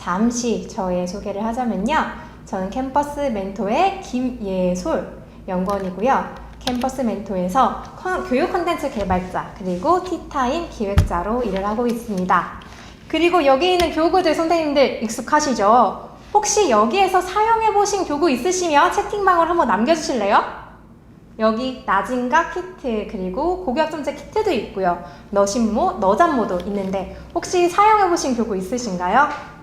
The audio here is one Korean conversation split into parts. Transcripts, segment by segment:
잠시 저의 소개를 하자면요. 저는 캠퍼스 멘토의 김예솔 연구원이고요. 캠퍼스 멘토에서 교육 콘텐츠 개발자 그리고 티타임 기획자로 일을 하고 있습니다. 그리고 여기 있는 교구들 선생님들 익숙하시죠? 혹시 여기에서 사용해보신 교구 있으시면 채팅방으로 한번 남겨주실래요? 여기 나진각 키트 그리고 고교학점제 키트도 있고요. 너신모, 너잡모도 있는데 혹시 사용해보신 교구 있으신가요?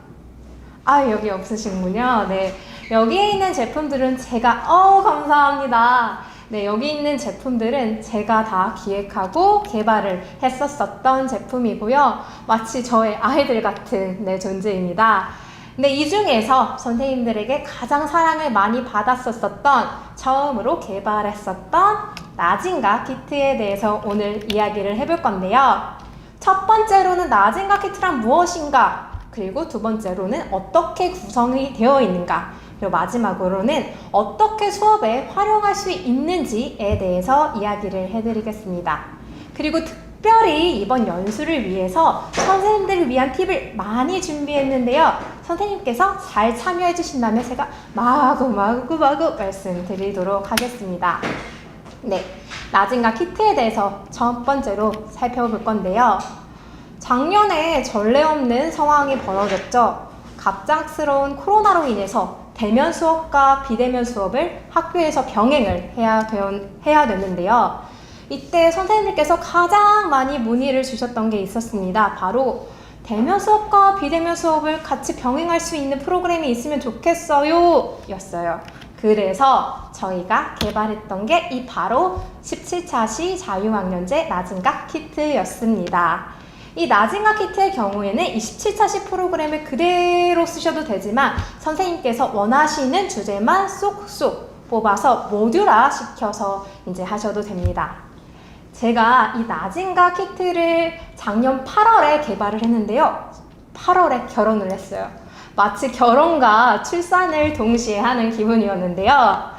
아, 여기 없으신군요. 네, 여기에 있는 제품들은 제가 감사합니다. 네, 여기 있는 제품들은 제가 다 기획하고 개발을 했었던 제품이고요. 마치 저의 아이들 같은 존재입니다. 근데 이 중에서 선생님들에게 가장 사랑을 많이 받았었던 처음으로 개발했었던 나진각 키트에 대해서 오늘 이야기를 해볼 건데요. 첫 번째로는 나진각 키트란 무엇인가? 그리고 두 번째로는 어떻게 구성이 되어 있는가? 그리고 마지막으로는 어떻게 수업에 활용할 수 있는지에 대해서 이야기를 해드리겠습니다. 그리고 특별히 이번 연수를 위해서 선생님들을 위한 팁을 많이 준비했는데요. 선생님께서 잘 참여해 주신다면 제가 마구마구 말씀드리도록 하겠습니다. 네, 나진각 키트에 대해서 첫 번째로 살펴볼 건데요. 작년에 전례 없는 상황이 벌어졌죠. 갑작스러운 코로나로 인해서 대면 수업과 비대면 수업을 학교에서 병행을 해야 됐는데요. 이때 선생님들께서 가장 많이 문의를 주셨던 게 있었습니다. 바로 대면 수업과 비대면 수업을 같이 병행할 수 있는 프로그램이 있으면 좋겠어요 였어요. 그래서 저희가 개발했던 게 이 바로 17차시 자유학년제 나진각 키트였습니다. 이 나진각 키트의 경우에는 이 17차시 프로그램을 그대로 쓰셔도 되지만 선생님께서 원하시는 주제만 쏙쏙 뽑아서 모듈화 시켜서 이제 하셔도 됩니다. 제가 이 나진각 키트를 작년 8월에 개발을 했는데요. 8월에 결혼을 했어요. 마치 결혼과 출산을 동시에 하는 기분이었는데요.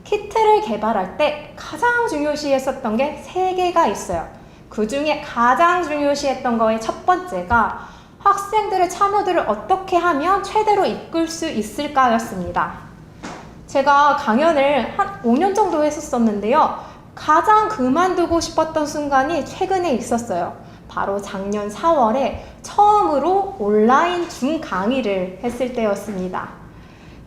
키트를 개발할 때 가장 중요시했었던 게 3개가 있어요. 그 중에 가장 중요시했던 거의 첫 번째가 학생들의 참여들을 어떻게 하면 최대로 이끌 수 있을까였습니다. 제가 강연을 한 5년 정도 했었는데요. 가장 그만두고 싶었던 순간이 최근에 있었어요. 바로 작년 4월에 처음으로 온라인 줌 강의를 했을 때였습니다.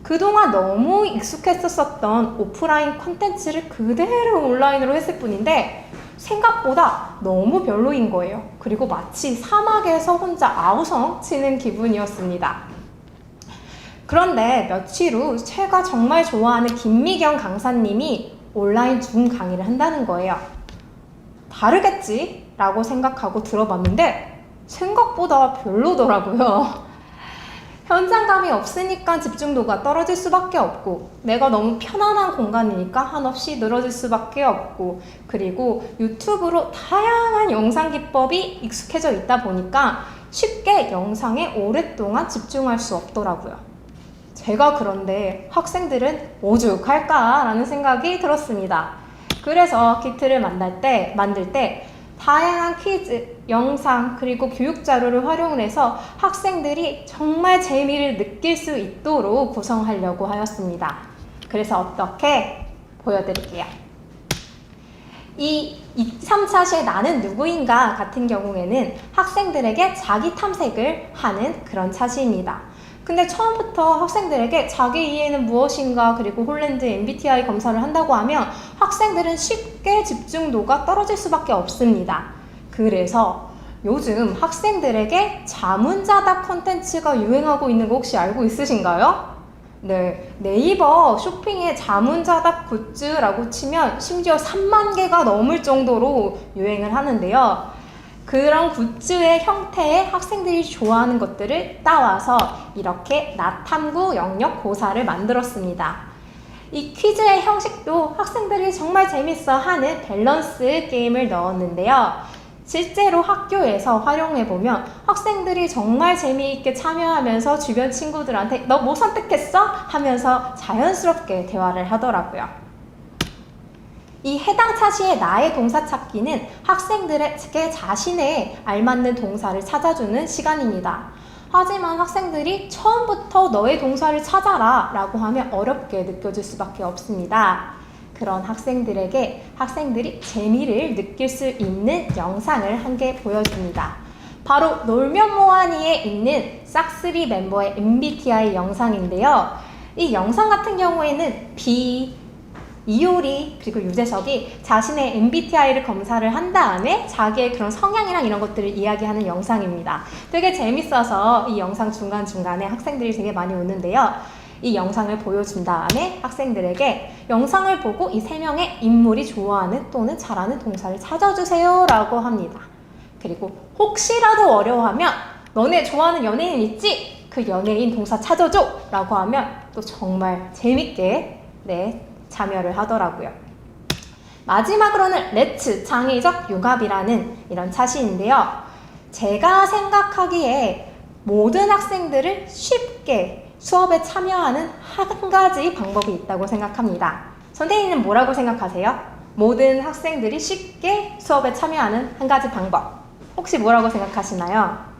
그동안 너무 익숙했었던 오프라인 콘텐츠를 그대로 온라인으로 했을 뿐인데 생각보다 너무 별로인 거예요. 그리고 마치 사막에서 혼자 아우성 치는 기분이었습니다. 그런데 며칠 후 제가 정말 좋아하는 김미경 강사님이 온라인 줌 강의를 한다는 거예요. 다르겠지? 라고 생각하고 들어봤는데 생각보다 별로더라고요. 현장감이 없으니까 집중도가 떨어질 수밖에 없고 내가 너무 편안한 공간이니까 한없이 늘어질 수밖에 없고 그리고 유튜브로 다양한 영상 기법이 익숙해져 있다 보니까 쉽게 영상에 오랫동안 집중할 수 없더라고요. 제가 그런데 학생들은 오죽할까라는 생각이 들었습니다. 그래서 키트를 만들 때 다양한 퀴즈, 영상, 그리고 교육 자료를 활용을 해서 학생들이 정말 재미를 느낄 수 있도록 구성하려고 하였습니다. 그래서 어떻게 보여드릴게요. 이 3차시의 나는 누구인가 같은 경우에는 학생들에게 자기 탐색을 하는 그런 차시입니다. 근데 처음부터 학생들에게 자기 이해는 무엇인가 그리고 홀랜드 MBTI 검사를 한다고 하면 학생들은 쉽게 집중도가 떨어질 수밖에 없습니다. 그래서 요즘 학생들에게 자문자답 콘텐츠가 유행하고 있는 거 혹시 알고 있으신가요? 네, 네이버 쇼핑에 자문자답 굿즈라고 치면 심지어 3만 개가 넘을 정도로 유행을 하는데요. 그런 굿즈의 형태의 학생들이 좋아하는 것들을 따와서 이렇게 나탐구 영역 고사를 만들었습니다. 이 퀴즈의 형식도 학생들이 정말 재밌어 하는 밸런스 게임을 넣었는데요. 실제로 학교에서 활용해보면 학생들이 정말 재미있게 참여하면서 주변 친구들한테 너 뭐 선택했어? 하면서 자연스럽게 대화를 하더라고요. 이 해당 차시의 나의 동사 찾기는 학생들에게 자신의 알맞는 동사를 찾아주는 시간입니다. 하지만 학생들이 처음부터 너의 동사를 찾아라 라고 하면 어렵게 느껴질 수밖에 없습니다. 그런 학생들이 재미를 느낄 수 있는 영상을 한 개 보여줍니다. 바로 놀면 뭐하니에 있는 싹쓰리 멤버의 MBTI 영상인데요. 이 영상 같은 경우에는 이효리 그리고 유재석이 자신의 MBTI를 검사를 한 다음에 자기의 그런 성향이랑 이런 것들을 이야기하는 영상입니다. 되게 재밌어서 이 영상 중간중간에 학생들이 되게 많이 웃는데요. 이 영상을 보여준 다음에 학생들에게 영상을 보고 이 3명의 인물이 좋아하는 또는 잘하는 동사를 찾아주세요 라고 합니다. 그리고 혹시라도 어려워하면 너네 좋아하는 연예인 있지? 그 연예인 동사 찾아줘! 라고 하면 또 정말 재밌게 참여를 하더라고요. 마지막으로는 렛츠 창의적 융합이라는 이런 차시인데요. 제가 생각하기에 모든 학생들을 쉽게 수업에 참여하는 한 가지 방법이 있다고 생각합니다. 선생님은 뭐라고 생각하세요? 모든 학생들이 쉽게 수업에 참여하는 한 가지 방법. 혹시 뭐라고 생각하시나요?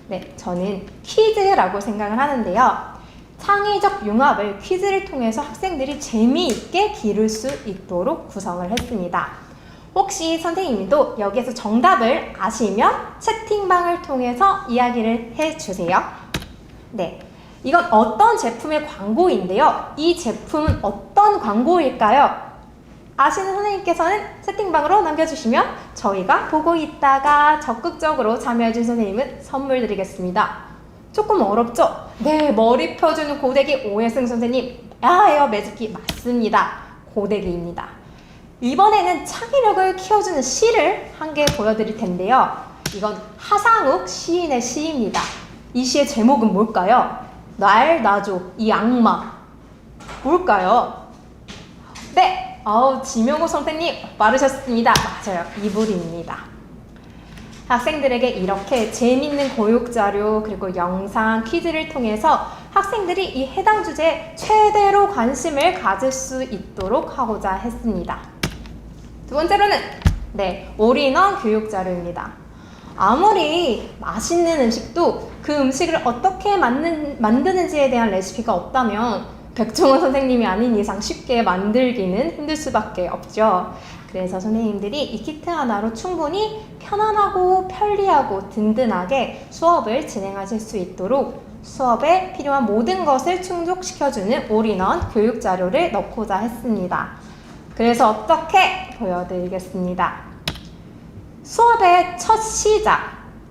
네, 저는 퀴즈라고 생각을 하는데요. 창의적 융합을 퀴즈를 통해서 학생들이 재미있게 기를 수 있도록 구성을 했습니다. 혹시 선생님도 여기에서 정답을 아시면 채팅방을 통해서 이야기를 해주세요. 네, 이건 어떤 제품의 광고인데요. 이 제품은 어떤 광고일까요? 아시는 선생님께서는 채팅방으로 남겨주시면 저희가 보고 있다가 적극적으로 참여해준 선생님은 선물 드리겠습니다. 조금 어렵죠? 네, 머리 펴주는 고데기 오해승 선생님, 에어 매직기 맞습니다. 고데기입니다. 이번에는 창의력을 키워주는 시를 한 개 보여드릴 텐데요. 이건 하상욱 시인의 시입니다. 이 시의 제목은 뭘까요? 날 놔줘 이 악마. 뭘까요? 네! 지명호 선생님 빠르셨습니다. 맞아요. 이불입니다. 학생들에게 이렇게 재밌는 교육자료 그리고 영상, 퀴즈를 통해서 학생들이 이 해당 주제에 최대로 관심을 가질 수 있도록 하고자 했습니다. 두 번째로는 올인원 교육자료입니다. 아무리 맛있는 음식도 그 음식을 어떻게 만드는지에 대한 레시피가 없다면 백종원 선생님이 아닌 이상 쉽게 만들기는 힘들 수밖에 없죠. 그래서 선생님들이 이 키트 하나로 충분히 편안하고 편리하고 든든하게 수업을 진행하실 수 있도록 수업에 필요한 모든 것을 충족시켜주는 올인원 교육자료를 넣고자 했습니다. 그래서 어떻게 보여드리겠습니다. 수업의 첫 시작,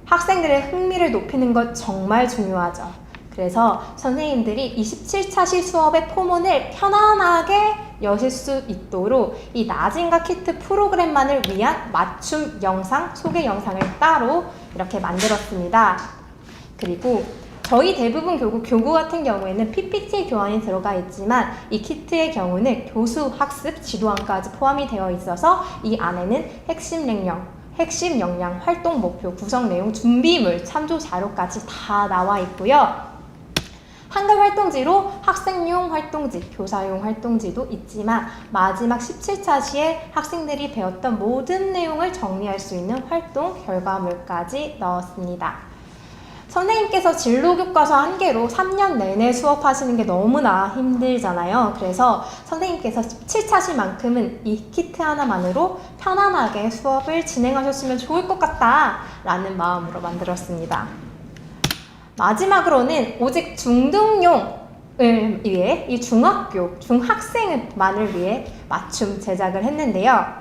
학생들의 흥미를 높이는 것 정말 중요하죠. 그래서 선생님들이 27차시 수업의 포문을 편안하게 여실 수 있도록 이 나진과 키트 프로그램만을 위한 맞춤 영상, 소개 영상을 따로 이렇게 만들었습니다. 그리고 저희 대부분 교구 같은 경우에는 PPT 교환이 들어가 있지만 이 키트의 경우는 교수 학습 지도안까지 포함이 되어 있어서 이 안에는 핵심 역량, 활동 목표, 구성 내용, 준비물, 참조 자료까지 다 나와 있고요. 한글 활동지로 학생용 활동지, 교사용 활동지도 있지만 마지막 17차시에 학생들이 배웠던 모든 내용을 정리할 수 있는 활동 결과물까지 넣었습니다. 선생님께서 진로교과서 한 개로 3년 내내 수업하시는 게 너무나 힘들잖아요. 그래서 선생님께서 17차시만큼은 이 키트 하나만으로 편안하게 수업을 진행하셨으면 좋을 것 같다라는 마음으로 만들었습니다. 마지막으로는 오직 중등용을 위해 이 중학생만을 위해 맞춤 제작을 했는데요.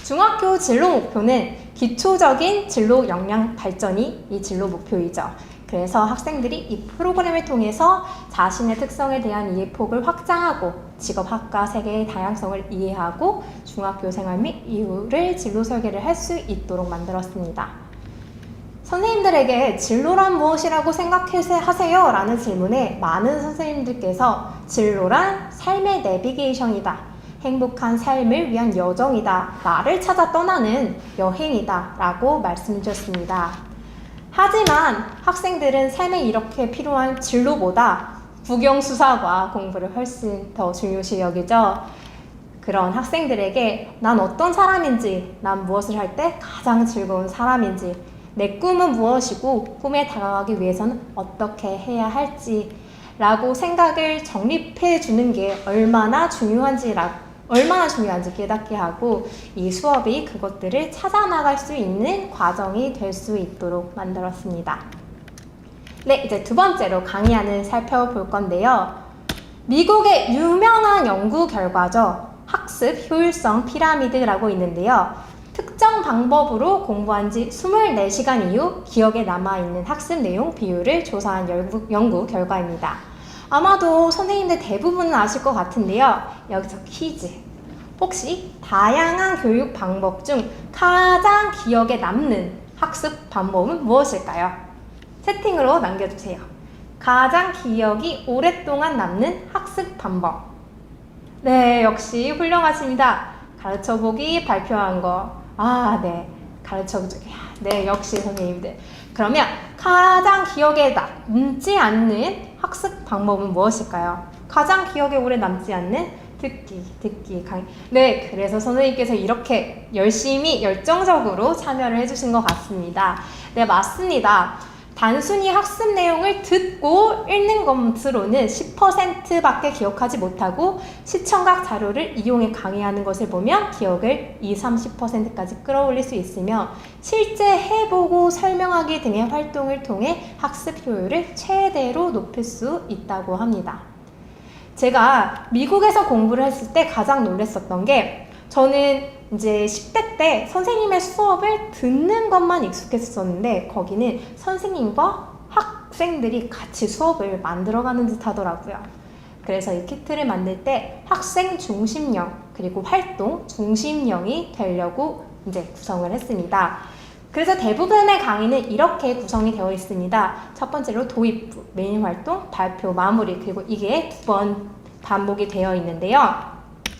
중학교 진로 목표는 기초적인 진로 역량 발전이 이 진로 목표이죠. 그래서 학생들이 이 프로그램을 통해서 자신의 특성에 대한 이해폭을 확장하고 직업학과 세계의 다양성을 이해하고 중학교 생활 및 이후를 진로 설계를 할 수 있도록 만들었습니다. 선생님들에게 진로란 무엇이라고 생각하세요? 라는 질문에 많은 선생님들께서 진로란 삶의 내비게이션이다. 행복한 삶을 위한 여정이다. 나를 찾아 떠나는 여행이다. 라고 말씀 주셨습니다. 하지만 학생들은 삶에 이렇게 필요한 진로보다 국영수사과 공부를 훨씬 더 중요시 여기죠. 그런 학생들에게 난 어떤 사람인지, 난 무엇을 할 때 가장 즐거운 사람인지, 내 꿈은 무엇이고 꿈에 다가가기 위해서는 어떻게 해야 할지 라고 생각을 정립해 주는 게 얼마나 중요한지 깨닫게 하고 이 수업이 그것들을 찾아 나갈 수 있는 과정이 될 수 있도록 만들었습니다. 네, 이제 두 번째로 강의안을 살펴볼 건데요. 미국의 유명한 연구 결과죠. 학습 효율성 피라미드라고 있는데요. 특정 방법으로 공부한 지 24시간 이후 기억에 남아있는 학습 내용 비율을 조사한 연구 결과입니다. 아마도 선생님들 대부분은 아실 것 같은데요. 여기서 퀴즈. 혹시 다양한 교육 방법 중 가장 기억에 남는 학습 방법은 무엇일까요? 채팅으로 남겨주세요. 가장 기억이 오랫동안 남는 학습 방법. 네, 역시 훌륭하십니다. 가르쳐보기, 발표한 거. 네. 가르쳐보기. 네, 역시 선생님들. 그러면 가장 기억에 남지 않는 학습 방법은 무엇일까요? 가장 기억에 오래 남지 않는 듣기, 강의. 네, 그래서 선생님께서 이렇게 열심히, 열정적으로 참여를 해주신 것 같습니다. 네, 맞습니다. 단순히 학습 내용을 듣고 읽는 것으로는 10%밖에 기억하지 못하고 시청각 자료를 이용해 강의하는 것을 보면 기억을 20-30%까지 끌어올릴 수 있으며 실제 해보고 설명하기 등의 활동을 통해 학습 효율을 최대로 높일 수 있다고 합니다. 제가 미국에서 공부를 했을 때 가장 놀랐었던 게 저는 이제 10대 때 선생님의 수업을 듣는 것만 익숙했었는데 거기는 선생님과 학생들이 같이 수업을 만들어가는 듯 하더라고요. 그래서 이 키트를 만들 때 학생 중심형 그리고 활동 중심형이 되려고 이제 구성을 했습니다. 그래서 대부분의 강의는 이렇게 구성이 되어 있습니다. 첫 번째로 도입부, 메인 활동, 발표, 마무리 그리고 이게 2번 반복이 되어 있는데요.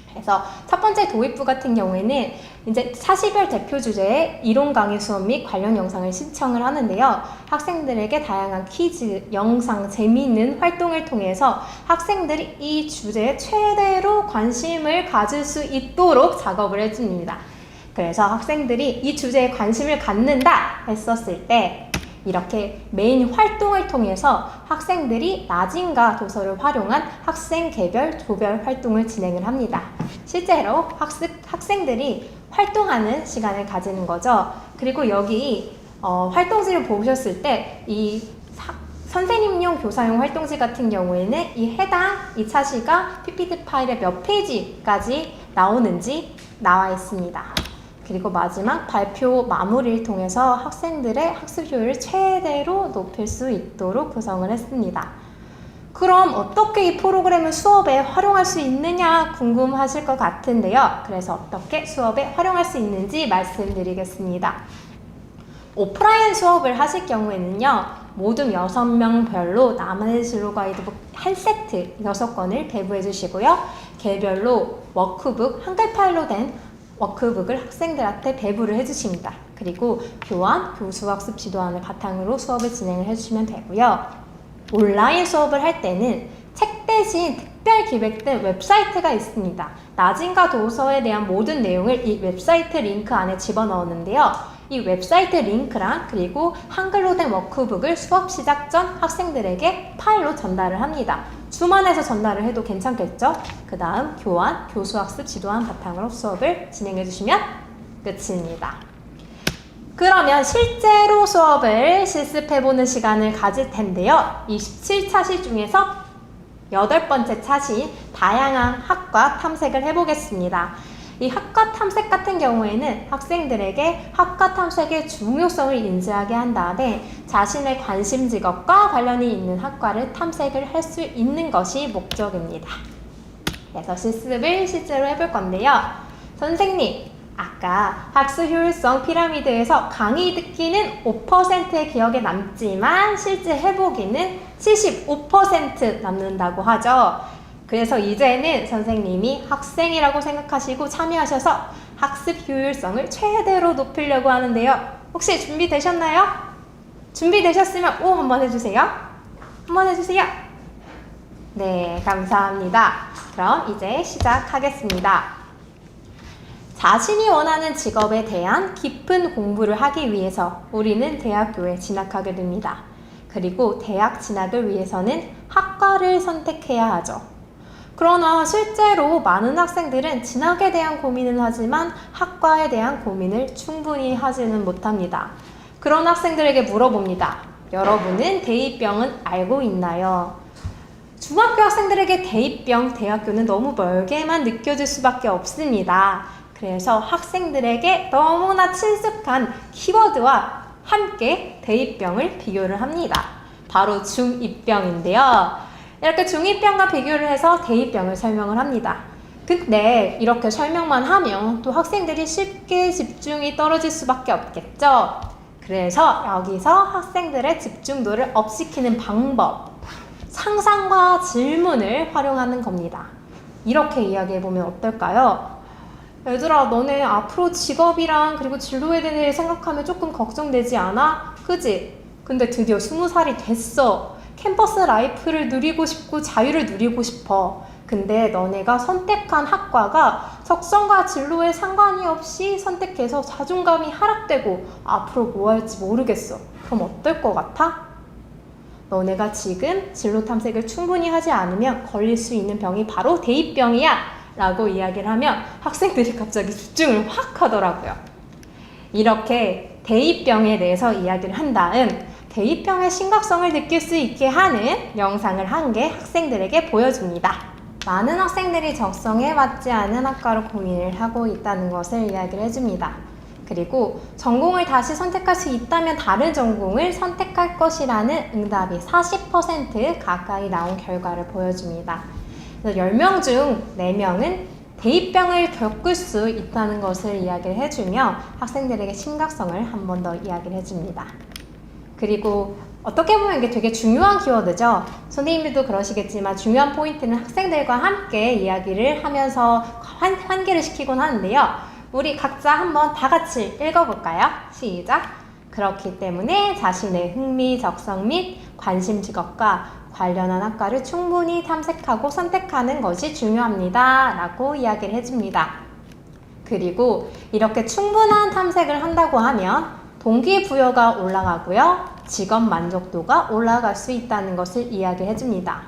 그래서 첫 번째 도입부 같은 경우에는 이제 사시별 대표 주제의 이론 강의 수업 및 관련 영상을 신청을 하는데요. 학생들에게 다양한 퀴즈, 영상, 재미있는 활동을 통해서 학생들이 이 주제에 최대로 관심을 가질 수 있도록 작업을 해줍니다. 그래서 학생들이 이 주제에 관심을 갖는다 했었을 때 이렇게 메인 활동을 통해서 학생들이 나진과 도서를 활용한 학생 개별, 조별 활동을 진행을 합니다. 실제로 학생들이 활동하는 시간을 가지는 거죠. 그리고 여기 활동지를 보셨을 때 이 선생님용 교사용 활동지 같은 경우에는 이 해당 2차 시가 PPT 파일에 몇 페이지까지 나오는지 나와 있습니다. 그리고 마지막 발표 마무리를 통해서 학생들의 학습 효율을 최대로 높일 수 있도록 구성을 했습니다. 그럼 어떻게 이 프로그램을 수업에 활용할 수 있느냐 궁금하실 것 같은데요. 그래서 어떻게 수업에 활용할 수 있는지 말씀드리겠습니다. 오프라인 수업을 하실 경우에는요. 모든 6명별로 나만의 진로 가이드북 한 세트 6권을 배부해 주시고요. 개별로 워크북 한글 파일로 된 워크북을 학생들한테 배부를 해주십니다. 그리고 교환, 교수학습 지도안을 바탕으로 수업을 진행을 해주시면 되고요. 온라인 수업을 할 때는 책 대신 특별 기획된 웹사이트가 있습니다. 나진과 도서에 대한 모든 내용을 이 웹사이트 링크 안에 집어넣었는데요. 이 웹사이트 링크랑 그리고 한글로 된 워크북을 수업 시작 전 학생들에게 파일로 전달을 합니다. 주만해서 전달을 해도 괜찮겠죠? 그 다음 교환, 교수학습 지도안 바탕으로 수업을 진행해 주시면 끝입니다. 그러면 실제로 수업을 실습해보는 시간을 가질 텐데요. 27차시 중에서 8번째 차시인 다양한 학과 탐색을 해보겠습니다. 이 학과 탐색 같은 경우에는 학생들에게 학과 탐색의 중요성을 인지하게 한 다음에 자신의 관심 직업과 관련이 있는 학과를 탐색을 할 수 있는 것이 목적입니다. 그래서 실습을 실제로 해볼 건데요. 선생님, 아까 학습 효율성 피라미드에서 강의 듣기는 5%의 기억에 남지만 실제 해보기는 75% 남는다고 하죠. 그래서 이제는 선생님이 학생이라고 생각하시고 참여하셔서 학습 효율성을 최대로 높이려고 하는데요. 혹시 준비되셨나요? 준비되셨으면 오 한번 해주세요. 한번 해주세요. 네, 감사합니다. 그럼 이제 시작하겠습니다. 자신이 원하는 직업에 대한 깊은 공부를 하기 위해서 우리는 대학교에 진학하게 됩니다. 그리고 대학 진학을 위해서는 학과를 선택해야 하죠. 그러나 실제로 많은 학생들은 진학에 대한 고민은 하지만 학과에 대한 고민을 충분히 하지는 못합니다. 그런 학생들에게 물어봅니다. 여러분은 대입병은 알고 있나요? 중학교 학생들에게 대입병, 대학교는 너무 멀게만 느껴질 수밖에 없습니다. 그래서 학생들에게 너무나 친숙한 키워드와 함께 대입병을 비교를 합니다. 바로 중2병인데요. 이렇게 중2병과 비교를 해서 대입병을 설명을 합니다. 근데 이렇게 설명만 하면 또 학생들이 쉽게 집중이 떨어질 수밖에 없겠죠. 그래서 여기서 학생들의 집중도를 업시키는 방법, 상상과 질문을 활용하는 겁니다. 이렇게 이야기해보면 어떨까요? 얘들아, 너네 앞으로 직업이랑 그리고 진로에 대해 생각하면 조금 걱정되지 않아? 그지? 근데 드디어 20살이 됐어. 캠퍼스 라이프를 누리고 싶고 자유를 누리고 싶어. 근데 너네가 선택한 학과가 적성과 진로에 상관이 없이 선택해서 자존감이 하락되고 앞으로 뭐 할지 모르겠어. 그럼 어떨 것 같아? 너네가 지금 진로 탐색을 충분히 하지 않으면 걸릴 수 있는 병이 바로 대입병이야 라고 이야기를 하면 학생들이 갑자기 집중을 확 하더라고요. 이렇게 대입병에 대해서 이야기를 한 다음 대입병의 심각성을 느낄 수 있게 하는 영상을 한 개 학생들에게 보여줍니다. 많은 학생들이 적성에 맞지 않은 학과로 고민을 하고 있다는 것을 이야기를 해줍니다. 그리고 전공을 다시 선택할 수 있다면 다른 전공을 선택할 것이라는 응답이 40% 가까이 나온 결과를 보여줍니다. 10명 중 4명은 대입병을 겪을 수 있다는 것을 이야기를 해주며 학생들에게 심각성을 한 번 더 이야기를 해줍니다. 그리고 어떻게 보면 이게 되게 중요한 키워드죠. 선생님들도 그러시겠지만 중요한 포인트는 학생들과 함께 이야기를 하면서 환기를 시키곤 하는데요. 우리 각자 한번 다 같이 읽어볼까요? 시작! 그렇기 때문에 자신의 흥미, 적성 및 관심 직업과 관련한 학과를 충분히 탐색하고 선택하는 것이 중요합니다. 라고 이야기를 해줍니다. 그리고 이렇게 충분한 탐색을 한다고 하면 동기부여가 올라가고요. 직업 만족도가 올라갈 수 있다는 것을 이야기해 줍니다.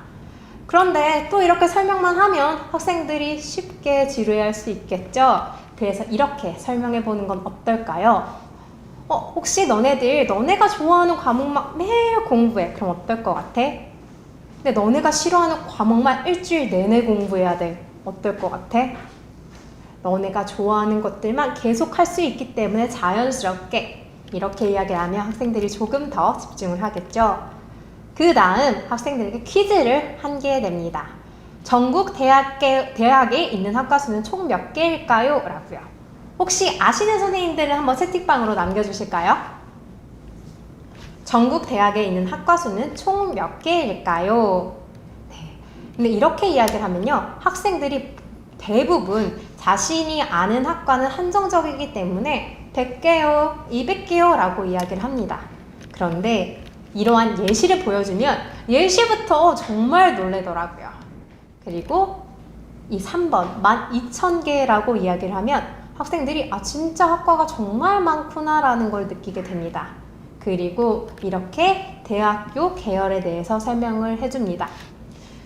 그런데 또 이렇게 설명만 하면 학생들이 쉽게 지루해할 수 있겠죠. 그래서 이렇게 설명해 보는 건 어떨까요? 혹시 너네가 좋아하는 과목만 매일 공부해. 그럼 어떨 것 같아? 근데 너네가 싫어하는 과목만 일주일 내내 공부해야 돼. 어떨 것 같아? 너네가 좋아하는 것들만 계속 할 수 있기 때문에 자연스럽게 이렇게 이야기하면 학생들이 조금 더 집중을 하겠죠. 그 다음 학생들에게 퀴즈를 한 개 냅니다. 전국 대학에 있는 학과 수는 총 몇 개일까요? 라고요. 혹시 아시는 선생님들은 한번 채팅방으로 남겨주실까요? 전국 대학에 있는 학과 수는 총 몇 개일까요? 네. 근데 이렇게 이야기를 하면요. 학생들이 대부분 자신이 아는 학과는 한정적이기 때문에 100개요, 200개요 라고 이야기를 합니다. 그런데 이러한 예시를 보여주면 예시부터 정말 놀래더라고요. 그리고 이 3번 12,000개라고 이야기를 하면 학생들이 진짜 학과가 정말 많구나 라는 걸 느끼게 됩니다. 그리고 이렇게 대학교 계열에 대해서 설명을 해줍니다.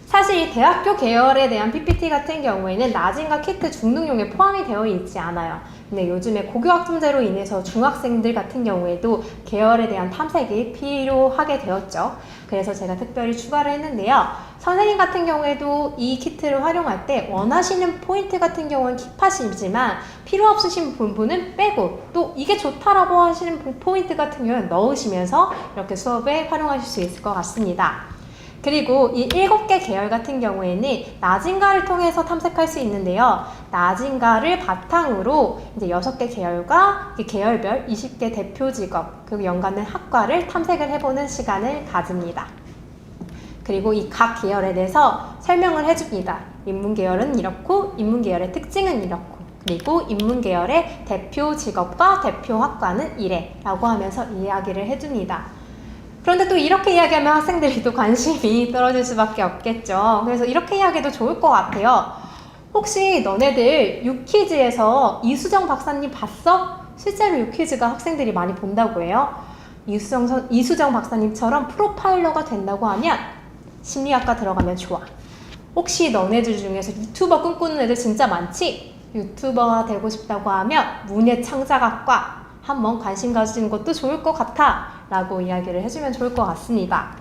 사실 이 대학교 계열에 대한 PPT 같은 경우에는 나진과 키트 중등용에 포함이 되어 있지 않아요. 근데 요즘에 고교학점제로 인해서 중학생들 같은 경우에도 계열에 대한 탐색이 필요하게 되었죠. 그래서 제가 특별히 추가를 했는데요. 선생님 같은 경우에도 이 키트를 활용할 때 원하시는 포인트 같은 경우는 킵하시지만 필요 없으신 부분은 빼고 또 이게 좋다라고 하시는 포인트 같은 경우는 넣으시면서 이렇게 수업에 활용하실 수 있을 것 같습니다. 그리고 이 7개 계열 같은 경우에는 나진가를 통해서 탐색할 수 있는데요. 나진가를 바탕으로 이제 6개 계열과 계열별 20개 대표 직업 그리고 연관된 학과를 탐색을 해보는 시간을 가집니다. 그리고 이 각 계열에 대해서 설명을 해줍니다. 인문계열은 이렇고 인문계열의 특징은 이렇고 그리고 인문계열의 대표 직업과 대표 학과는 이래 라고 하면서 이야기를 해줍니다. 그런데 또 이렇게 이야기하면 학생들이 또 관심이 떨어질 수밖에 없겠죠. 그래서 이렇게 이야기도 좋을 것 같아요. 혹시 너네들 유퀴즈에서 이수정 박사님 봤어? 실제로 유퀴즈가 학생들이 많이 본다고 해요. 이수정 박사님처럼 프로파일러가 된다고 하면 심리학과 들어가면 좋아. 혹시 너네들 중에서 유튜버 꿈꾸는 애들 진짜 많지? 유튜버가 되고 싶다고 하면 문예창작학과 한번 관심 가지는 것도 좋을 것 같아 라고 이야기를 해주면 좋을 것 같습니다.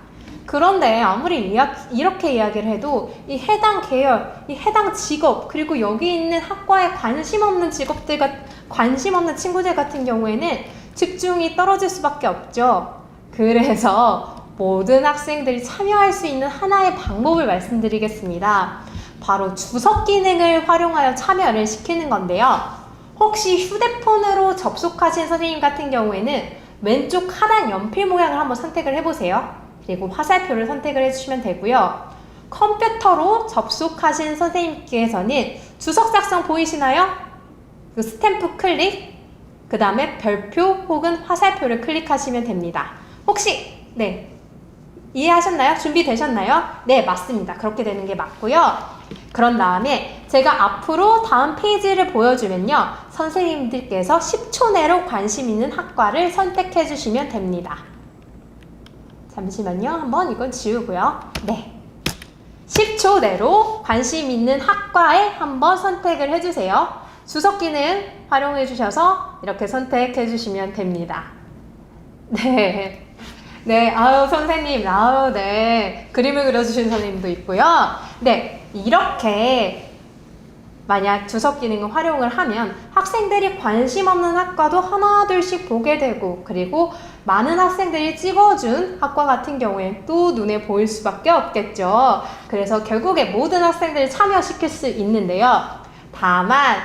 그런데 아무리 이렇게 이야기를 해도 이 해당 계열, 이 해당 직업, 그리고 여기 있는 학과에 관심 없는 관심 없는 친구들 같은 경우에는 집중이 떨어질 수밖에 없죠. 그래서 모든 학생들이 참여할 수 있는 하나의 방법을 말씀드리겠습니다. 바로 주석 기능을 활용하여 참여를 시키는 건데요. 혹시 휴대폰으로 접속하신 선생님 같은 경우에는 왼쪽 하단 연필 모양을 한번 선택을 해보세요. 그리고 화살표를 선택을 해주시면 되고요. 컴퓨터로 접속하신 선생님께서는 주석 작성 보이시나요? 그 스탬프 클릭, 그 다음에 별표 혹은 화살표를 클릭하시면 됩니다. 혹시 이해하셨나요? 준비되셨나요? 네, 맞습니다. 그렇게 되는 게 맞고요. 그런 다음에 제가 앞으로 다음 페이지를 보여주면요. 선생님들께서 10초 내로 관심 있는 학과를 선택해 주시면 됩니다. 잠시만요. 한번 이건 지우고요. 네. 10초 내로 관심 있는 학과에 한번 선택을 해주세요. 주석 기능 활용해 주셔서 이렇게 선택해 주시면 됩니다. 네. 네, 선생님, 네. 그림을 그려주신 선생님도 있고요. 네, 이렇게 만약 주석 기능을 활용을 하면 학생들이 관심 없는 학과도 하나둘씩 보게 되고, 그리고 많은 학생들이 찍어준 학과 같은 경우에 또 눈에 보일 수밖에 없겠죠. 그래서 결국에 모든 학생들을 참여시킬 수 있는데요. 다만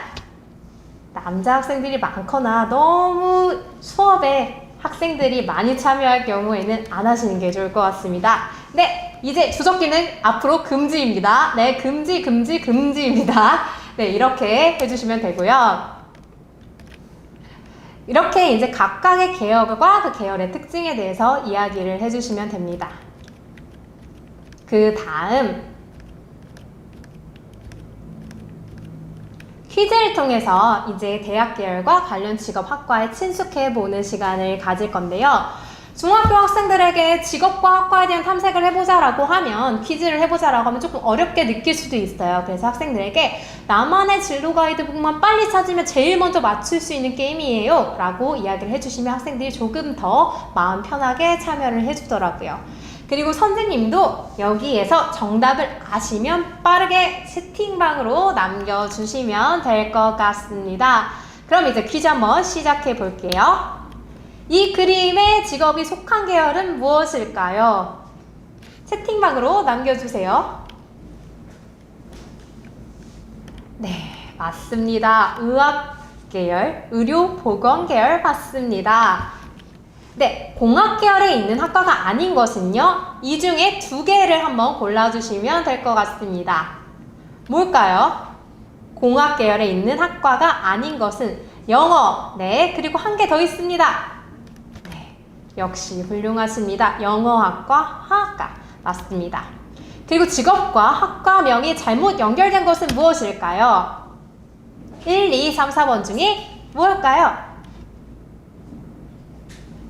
남자 학생들이 많거나 너무 수업에 학생들이 많이 참여할 경우에는 안 하시는 게 좋을 것 같습니다. 네, 이제 주석 기능 앞으로 금지입니다. 네, 금지입니다. 네, 이렇게 해주시면 되고요. 이렇게 이제 각각의 계열과 그 계열의 특징에 대해서 이야기를 해주시면 됩니다. 그 다음 퀴즈를 통해서 이제 대학 계열과 관련 직업 학과에 친숙해보는 시간을 가질 건데요. 중학교 학생들에게 직업과 학과에 대한 탐색을 해보자라고 하면, 퀴즈를 해보자라고 하면 조금 어렵게 느낄 수도 있어요. 그래서 학생들에게 나만의 진로 가이드북만 빨리 찾으면 제일 먼저 맞출 수 있는 게임이에요 라고 이야기를 해주시면 학생들이 조금 더 마음 편하게 참여를 해주더라고요. 그리고 선생님도 여기에서 정답을 아시면 빠르게 채팅방으로 남겨주시면 될 것 같습니다. 그럼 이제 퀴즈 한번 시작해 볼게요. 이 그림의 직업이 속한 계열은 무엇일까요? 채팅방으로 남겨주세요. 네, 맞습니다. 의학 계열, 의료 보건 계열 맞습니다. 네, 공학 계열에 있는 학과가 아닌 것은요, 이 중에 두 개를 한번 골라주시면 될 것 같습니다. 뭘까요? 공학 계열에 있는 학과가 아닌 것은 영어, 네, 그리고 한 개 더 있습니다. 네, 역시 훌륭하십니다. 영어학과, 화학과, 맞습니다. 그리고 직업과 학과명이 잘못 연결된 것은 무엇일까요? 1, 2, 3, 4번 중에 무엇일까요?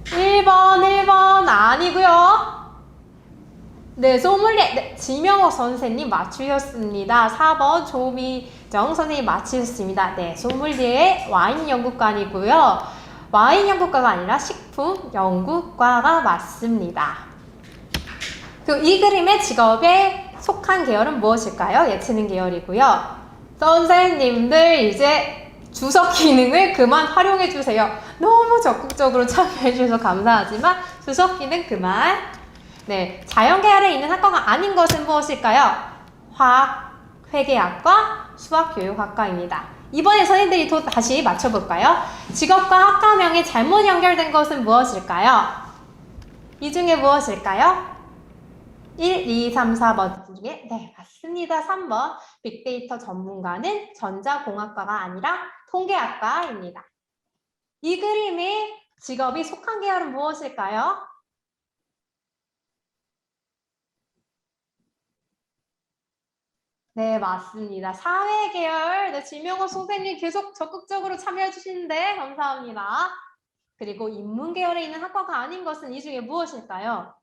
1번 아니고요. 네, 소믈리에. 네, 지명호 선생님 맞추셨습니다. 4번 조미정 선생님 맞추셨습니다. 네, 소믈리에 와인 연구관이고요. 와인 연구과가 아니라 식품 연구과가 맞습니다. 그리고 이 그림의 직업에 속한 계열은 무엇일까요? 예체능 계열이고요. 선생님들 이제 주석 기능을 그만 활용해 주세요. 너무 적극적으로 참여해 주셔서 감사하지만 주석 기능 그만. 네, 자연 계열에 있는 학과가 아닌 것은 무엇일까요? 화학, 회계학과, 수학교육학과입니다. 이번에 선생님들이 또 다시 맞춰볼까요? 직업과 학과명이 잘못 연결된 것은 무엇일까요? 이 중에 무엇일까요? 1, 2, 3, 4번 중에 네, 맞습니다. 3번 빅데이터 전문가는 전자공학과가 아니라 통계학과입니다. 이 그림의 직업이 속한 계열은 무엇일까요? 네, 맞습니다. 사회계열. 네, 지명호 선생님 계속 적극적으로 참여해 주시는데 감사합니다. 그리고 인문계열에 있는 학과가 아닌 것은 이 중에 무엇일까요?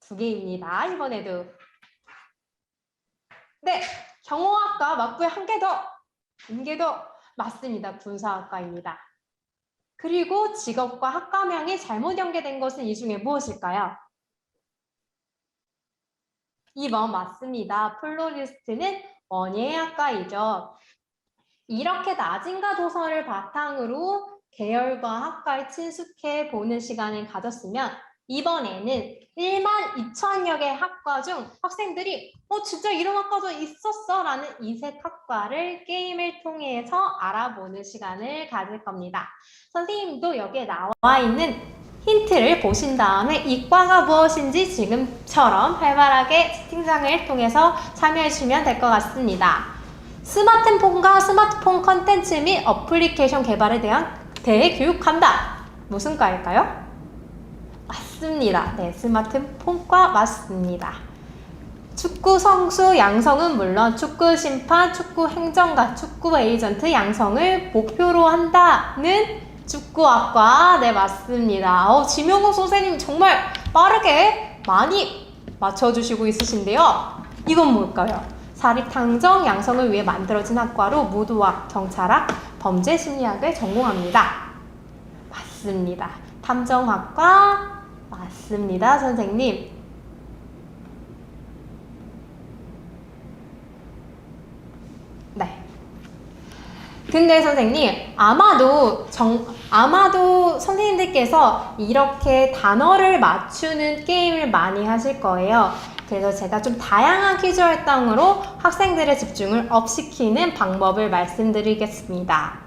두 개입니다. 이번에도. 네, 경호학과 맞고요. 한 개 더. 한 개 더. 맞습니다. 군사학과입니다. 그리고 직업과 학과명이 잘못 연계된 것은 이 중에 무엇일까요? 2번 맞습니다. 플로리스트는 원예학과이죠. 이렇게 나진과 도서를 바탕으로 계열과 학과에 친숙해 보는 시간을 가졌으면 이번에는 12,000여 개 학과 중 학생들이 진짜 이런 학과도 있었어 라는 이색 학과를 게임을 통해서 알아보는 시간을 가질 겁니다. 선생님도 여기에 나와 있는 힌트를 보신 다음에 이 과가 무엇인지 지금처럼 활발하게 채팅창을 통해서 참여해 주시면 될 것 같습니다. 스마트폰과 스마트폰 컨텐츠 및 어플리케이션 개발에 대해 교육한다. 무슨 과일까요? 맞습니다. 네, 스마트폰과 맞습니다. 축구 선수 양성은 물론 축구 심판, 축구 행정가, 축구 에이전트 양성을 목표로 한다는 축구학과. 네, 맞습니다. 지명호 선생님 정말 빠르게 많이 맞춰주시고 있으신데요. 이건 뭘까요? 사립탕정 양성을 위해 만들어진 학과로 무도학, 경찰학, 범죄심리학을 전공합니다. 맞습니다. 탐정학과 맞습니다, 선생님. 네. 근데 선생님, 아마도 선생님들께서 이렇게 단어를 맞추는 게임을 많이 하실 거예요. 그래서 제가 좀 다양한 퀴즈 활동으로 학생들의 집중을 업시키는 방법을 말씀드리겠습니다.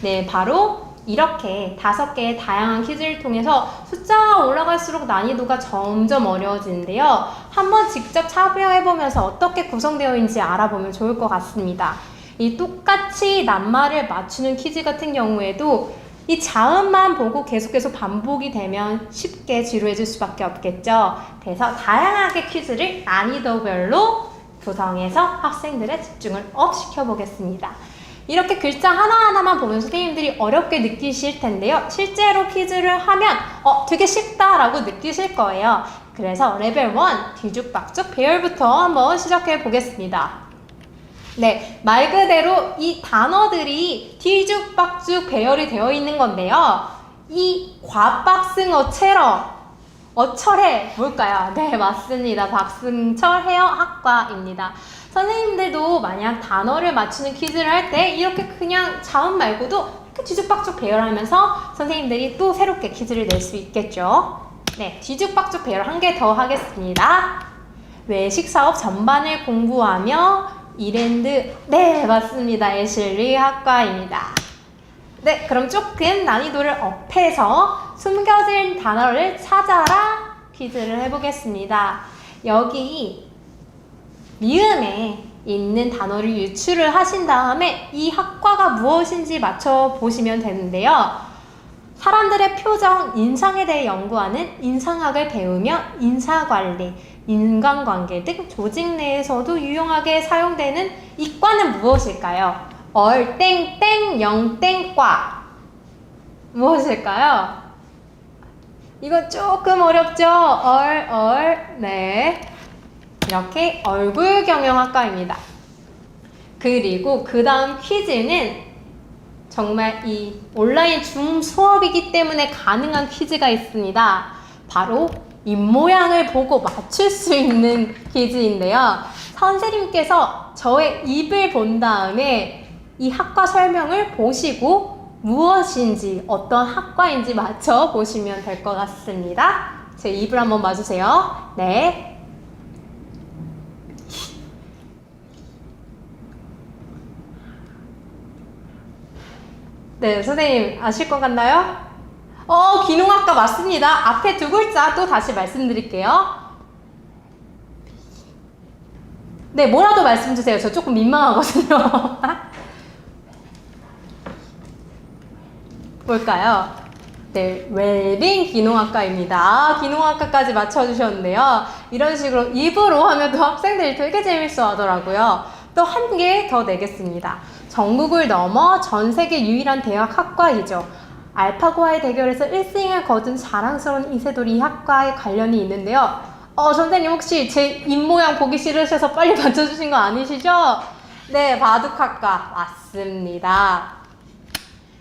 네, 바로 이렇게 5개의 다양한 퀴즈를 통해서 숫자가 올라갈수록 난이도가 점점 어려워지는데요. 한번 직접 참여해보면서 어떻게 구성되어 있는지 알아보면 좋을 것 같습니다. 이 똑같이 낱말을 맞추는 퀴즈 같은 경우에도 이 자음만 보고 계속 반복이 되면 쉽게 지루해질 수밖에 없겠죠. 그래서 다양하게 퀴즈를 난이도별로 구성해서 학생들의 집중을 업 시켜보겠습니다. 이렇게 글자 하나하나만 보면 선생님들이 어렵게 느끼실 텐데요. 실제로 퀴즈를 하면 되게 쉽다라고 느끼실 거예요. 그래서 레벨 1 뒤죽박죽 배열부터 한번 시작해 보겠습니다. 네, 말 그대로 이 단어들이 뒤죽박죽 배열이 되어 있는 건데요. 이 과박승어체럼 어철해 뭘까요? 네, 맞습니다. 박승철 헤어학과입니다. 선생님들도 만약 단어를 맞추는 퀴즈를 할 때 이렇게 그냥 자음 말고도 이렇게 뒤죽박죽 배열하면서 선생님들이 또 새롭게 퀴즈를 낼 수 있겠죠. 네, 뒤죽박죽 배열 한 개 더 하겠습니다. 외식 사업 전반을 공부하며 이랜드, 네, 맞습니다. 애슐리 학과입니다. 네, 그럼 조금 난이도를 업해서 숨겨진 단어를 찾아라 퀴즈를 해보겠습니다. 여기 미음에 있는 단어를 유추를 하신 다음에 이 학과가 무엇인지 맞춰보시면 되는데요. 사람들의 표정, 인상에 대해 연구하는 인상학을 배우며 인사관리, 인간관계 등 조직 내에서도 유용하게 사용되는 이과는 무엇일까요? 얼땡땡 영땡과 무엇일까요? 이거 조금 어렵죠? 네. 이렇게 얼굴경영학과입니다. 그리고 그 다음 퀴즈는 정말 이 온라인 줌 수업이기 때문에 가능한 퀴즈가 있습니다. 바로 입모양을 보고 맞출 수 있는 퀴즈인데요. 선생님께서 저의 입을 본 다음에 이 학과 설명을 보시고 무엇인지 어떤 학과인지 맞춰보시면 될 것 같습니다. 제 입을 한번 봐주세요. 네. 네, 선생님 아실 것 같나요? 기농학과 맞습니다. 앞에 두 글자 또 다시 말씀드릴게요. 네, 뭐라도 말씀 주세요. 저 조금 민망하거든요. 뭘까요? 네, 웰빙 기농학과입니다. 기농학과까지 맞춰주셨는데요. 이런 식으로 입으로 하면 또 학생들이 되게 재밌어 하더라고요. 또 한 개 더 내겠습니다. 전국을 넘어 전 세계 유일한 대학 학과이죠. 알파고와의 대결에서 1승을 거둔 자랑스러운 이세돌이 이 학과에 관련이 있는데요. 선생님 혹시 제 입모양 보기 싫으셔서 빨리 맞춰주신 거 아니시죠? 네, 바둑학과 맞습니다.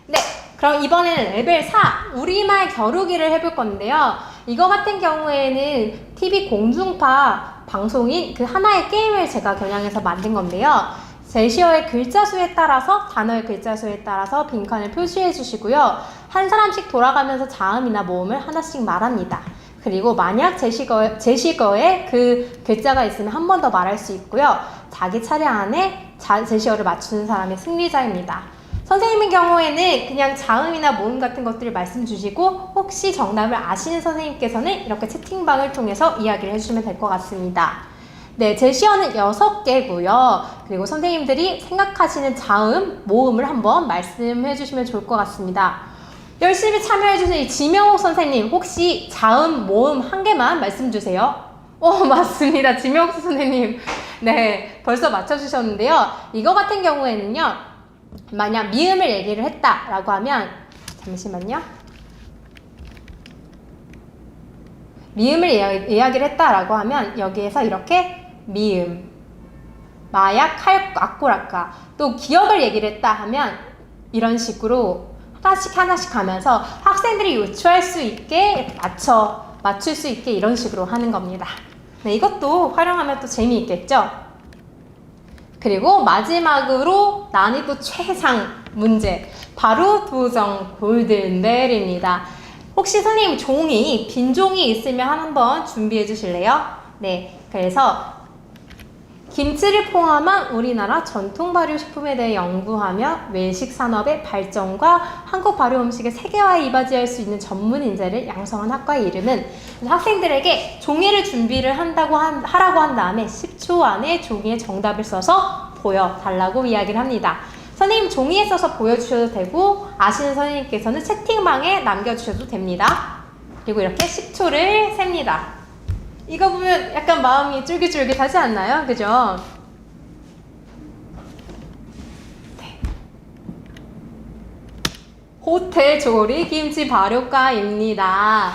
네, 그럼 이번에는 레벨 4 우리말 겨루기를 해볼 건데요. 이거 같은 경우에는 TV 공중파 방송인 그 하나의 게임을 제가 겨냥해서 만든 건데요. 제시어의 글자 수에 따라서 단어의 글자 수에 따라서 빈칸을 표시해 주시고요. 한 사람씩 돌아가면서 자음이나 모음을 하나씩 말합니다. 그리고 만약 제시어에 그 글자가 있으면 한 번 더 말할 수 있고요. 자기 차례 안에 제시어를 맞추는 사람이 승리자입니다. 선생님의 경우에는 그냥 자음이나 모음 같은 것들을 말씀 주시고 혹시 정답을 아시는 선생님께서는 이렇게 채팅방을 통해서 이야기를 해주시면 될 것 같습니다. 네, 제시어는 6개고요. 그리고 선생님들이 생각하시는 자음, 모음을 한번 말씀해 주시면 좋을 것 같습니다. 열심히 참여해주신 이 지명옥 선생님, 혹시 자음, 모음 한 개만 말씀 주세요. 맞습니다. 지명옥 선생님. 네, 벌써 맞춰주셨는데요. 이거 같은 경우에는요, 만약 미음을 얘기를 했다라고 하면, 잠시만요. 미음을 이야기를 했다라고 하면, 여기에서 이렇게 미음, 마약, 악골아까, 또 기억을 얘기를 했다 하면, 이런 식으로 하나씩 하면서 학생들이 유추할 수 있게 맞출 수 있게 이런 식으로 하는 겁니다. 네, 이것도 활용하면 또 재미있겠죠? 그리고 마지막으로 난이도 최상 문제, 바로 도전 골든벨입니다. 혹시 선생님 빈 종이 있으면 한번 준비해 주실래요? 네, 그래서 김치를 포함한 우리나라 전통 발효식품에 대해 연구하며 외식 산업의 발전과 한국 발효 음식의 세계화에 이바지할 수 있는 전문 인재를 양성한 학과의 이름은, 학생들에게 종이를 준비를 하라고 한 다음에 10초 안에 종이에 정답을 써서 보여달라고 이야기를 합니다. 선생님 종이에 써서 보여주셔도 되고 아시는 선생님께서는 채팅방에 남겨주셔도 됩니다. 그리고 이렇게 10초를 셉니다. 이거 보면 약간 마음이 쫄깃쫄깃하지 않나요? 그죠? 네. 호텔 조리 김치 발효과입니다.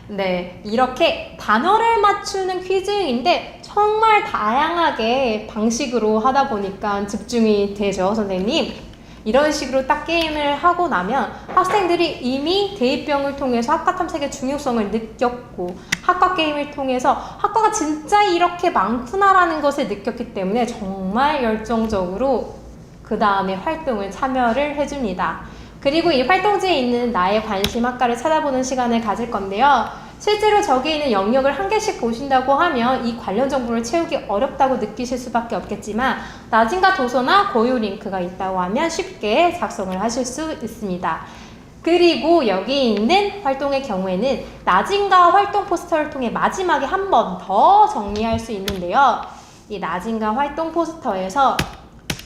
네, 이렇게 단어를 맞추는 퀴즈인데 정말 다양하게 방식으로 하다 보니까 집중이 되죠, 선생님. 이런 식으로 딱 게임을 하고 나면 학생들이 이미 대입병을 통해서 학과 탐색의 중요성을 느꼈고 학과 게임을 통해서 학과가 진짜 이렇게 많구나라는 것을 느꼈기 때문에 정말 열정적으로 그 다음에 활동을 참여를 해줍니다. 그리고 이 활동지에 있는 나의 관심 학과를 찾아보는 시간을 가질 건데요. 실제로 저기에 있는 영역을 한 개씩 보신다고 하면 이 관련 정보를 채우기 어렵다고 느끼실 수밖에 없겠지만 나진과 도서나 고유 링크가 있다고 하면 쉽게 작성을 하실 수 있습니다. 그리고 여기 있는 활동의 경우에는 나진과 활동 포스터를 통해 마지막에 한 번 더 정리할 수 있는데요. 이 나진과 활동 포스터에서